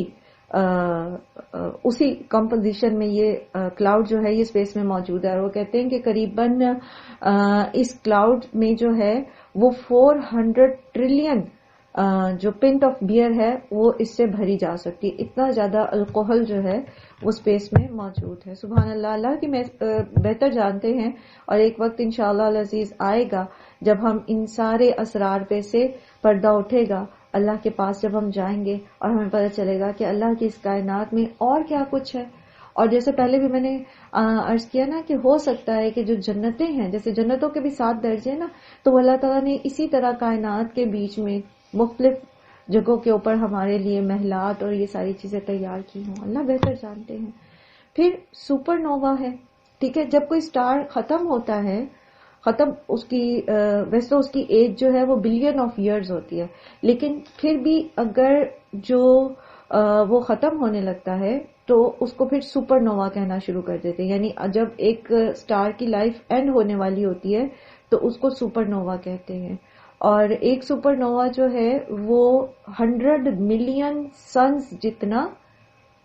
Speaker 2: اسی کمپوزیشن میں یہ کلاؤڈ جو ہے یہ اسپیس میں موجود ہے. اور وہ کہتے ہیں کہ قریباً اس کلاؤڈ میں جو ہے وہ 400 ٹریلین جو پنٹ آف بیئر ہے وہ اس سے بھری جا سکتی ہے. اتنا زیادہ الکوہل جو ہے وہ اسپیس میں موجود ہے. سبحان اللہ. اللہ کی بہتر جانتے ہیں اور ایک وقت انشاءاللہ العزیز آئے گا جب ہم ان سارے اسرار پہ سے پردہ اٹھے گا. اللہ کے پاس جب ہم جائیں گے اور ہمیں پتہ چلے گا کہ اللہ کی اس کائنات میں اور کیا کچھ ہے. اور جیسے پہلے بھی میں نے عرض کیا نا کہ ہو سکتا ہے کہ جو جنتیں ہیں جیسے جنتوں کے بھی 7 درجے ہیں نا تو وہ اللہ تعالیٰ نے اسی طرح کائنات کے بیچ میں مختلف جگہوں کے اوپر ہمارے لیے محلات اور یہ ساری چیزیں تیار کی ہوں. اللہ بہتر جانتے ہیں. پھر سپر نووا ہے. ٹھیک ہے. جب کوئی سٹار ختم ہوتا ہے اس کی ویسے اس کی ایج جو ہے وہ بلین آف ایئرز ہوتی ہے لیکن پھر بھی اگر جو وہ ختم ہونے لگتا ہے تو اس کو پھر سپر نووا کہنا شروع کر دیتے ہیں. یعنی جب ایک سٹار کی لائف اینڈ ہونے والی ہوتی ہے تو اس کو سپر نووا کہتے ہیں. اور ایک سپر نووا جو ہے وہ 100 ملین سنز جتنا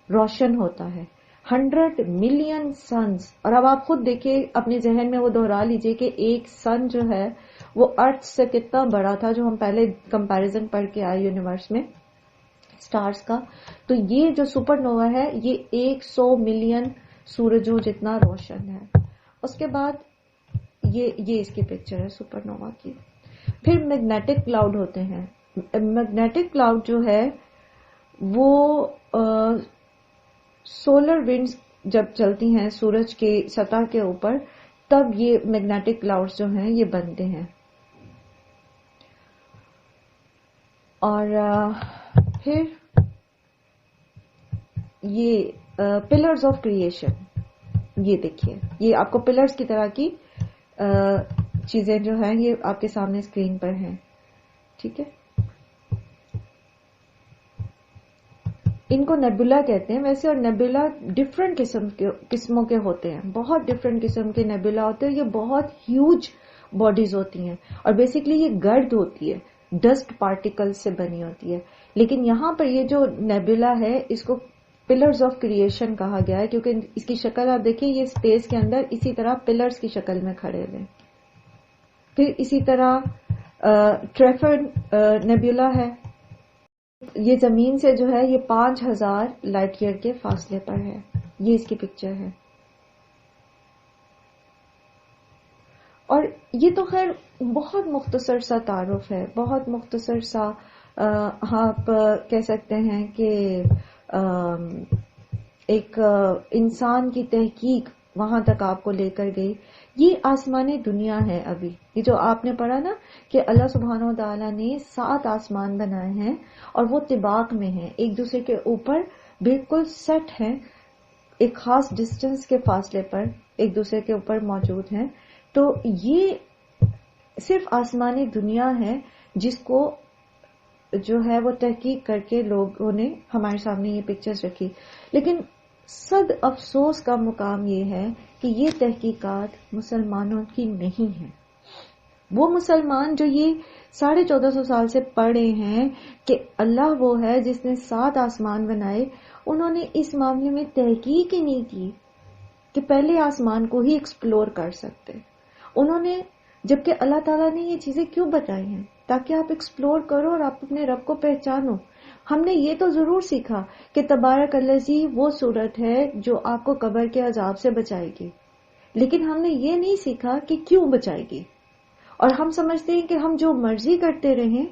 Speaker 2: روشن ہوتا ہے. 100 ملین سنز. اور اب آپ خود دیکھیں اپنے ذہن میں وہ دہرا لیجئے کہ ایک سن جو ہے وہ ارتھ سے کتنا بڑا تھا جو ہم پہلے کمپیریزن پڑھ کے آئے یونیورس میں سٹارز کا. تو یہ جو سپر نووا ہے یہ 100 ملین سورجوں جتنا روشن ہے. اس کے بعد یہ اس کی پکچر ہے سپر نووا کی. پھر میگنیٹک کلاؤڈ ہوتے ہیں. میگنیٹک کلاؤڈ جو ہے وہ سولر ونڈز جب چلتی ہیں سورج کی سطح کے اوپر تب یہ میگنیٹک کلاؤڈز جو ہیں یہ بنتے ہیں. اور پھر یہ پلرز آف کریشن. یہ دیکھیے یہ آپ کو پلرز کی طرح کی چیزیں جو ہیں یہ آپ کے سامنے اسکرین پر ہیں. ٹھیک ہے. ان کو نیبولا کہتے ہیں ویسے. اور نیبولا ڈفرنٹ قسموں کے ہوتے ہیں. بہت ڈفرنٹ قسم کے نیبولا ہوتے ہیں. یہ بہت ہیوج باڈیز ہوتی ہیں اور بیسیکلی یہ گرد ہوتی ہے ڈسٹ پارٹیکل سے بنی ہوتی ہے. لیکن یہاں پر یہ جو نیبولا ہے اس کو پلرز آف کریشن کہا گیا ہے کیونکہ اس کی شکل آپ دیکھیں یہ اسپیس کے اندر اسی طرح پلرز کی شکل میں کھڑے ہوئے. پھر اسی طرح ٹریفر نیبولا ہے. یہ زمین سے جو ہے یہ 5000 لائٹ ایئر کے فاصلے پر ہے. یہ اس کی پکچر ہے. اور یہ تو خیر بہت مختصر سا تعارف ہے، بہت مختصر سا آپ کہہ سکتے ہیں کہ ایک انسان کی تحقیق وہاں تک آپ کو لے کر گئی. یہ آسمانی دنیا ہے. ابھی یہ جو آپ نے پڑھا نا کہ اللہ سبحانہ و تعالیٰ نے 7 آسمان بنائے ہیں اور وہ طباق میں ہیں، ایک دوسرے کے اوپر بالکل سیٹ ہیں، ایک خاص ڈسٹنس کے فاصلے پر ایک دوسرے کے اوپر موجود ہیں. تو یہ صرف آسمانی دنیا ہے جس کو جو ہے وہ تحقیق کر کے لوگوں نے ہمارے سامنے یہ پکچرز رکھی. لیکن صد افسوس کا مقام یہ ہے کہ یہ تحقیقات مسلمانوں کی نہیں ہیں. وہ مسلمان جو یہ 1450 سال سے پڑھے ہیں کہ اللہ وہ ہے جس نے 7 آسمان بنائے، انہوں نے اس معاملے میں تحقیق ہی نہیں کی کہ پہلے آسمان کو ہی ایکسپلور کر سکتے. انہوں نے، جبکہ اللہ تعالیٰ نے یہ چیزیں کیوں بتائی ہیں؟ تاکہ آپ ایکسپلور کرو اور آپ اپنے رب کو پہچانو. ہم نے یہ تو ضرور سیکھا کہ تبارک الذی وہ صورت ہے جو آپ کو قبر کے عذاب سے بچائے گی، لیکن ہم نے یہ نہیں سیکھا کہ کیوں بچائے گی. اور ہم سمجھتے ہیں کہ ہم جو مرضی کرتے رہیں،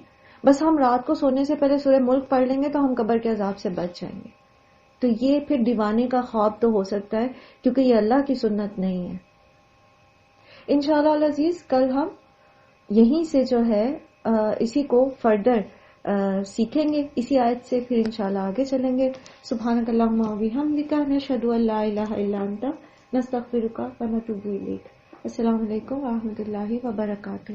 Speaker 2: بس ہم رات کو سونے سے پہلے سورہ ملک پڑھ لیں گے تو ہم قبر کے عذاب سے بچ جائیں گے. تو یہ پھر دیوانے کا خواب تو ہو سکتا ہے، کیونکہ یہ اللہ کی سنت نہیں ہے. انشاءاللہ العزیز کل ہم یہیں سے جو ہے اسی کو فردر سیکھیں گے، اسی آیت سے پھر انشاءاللہ آگے چلیں گے. سبحانک اللہم و بحمدک، نشہد ان لا الہ الا انت، نستغفرک و نتوب الیک. السلام علیکم و رحمۃ اللہ وبرکاتہ.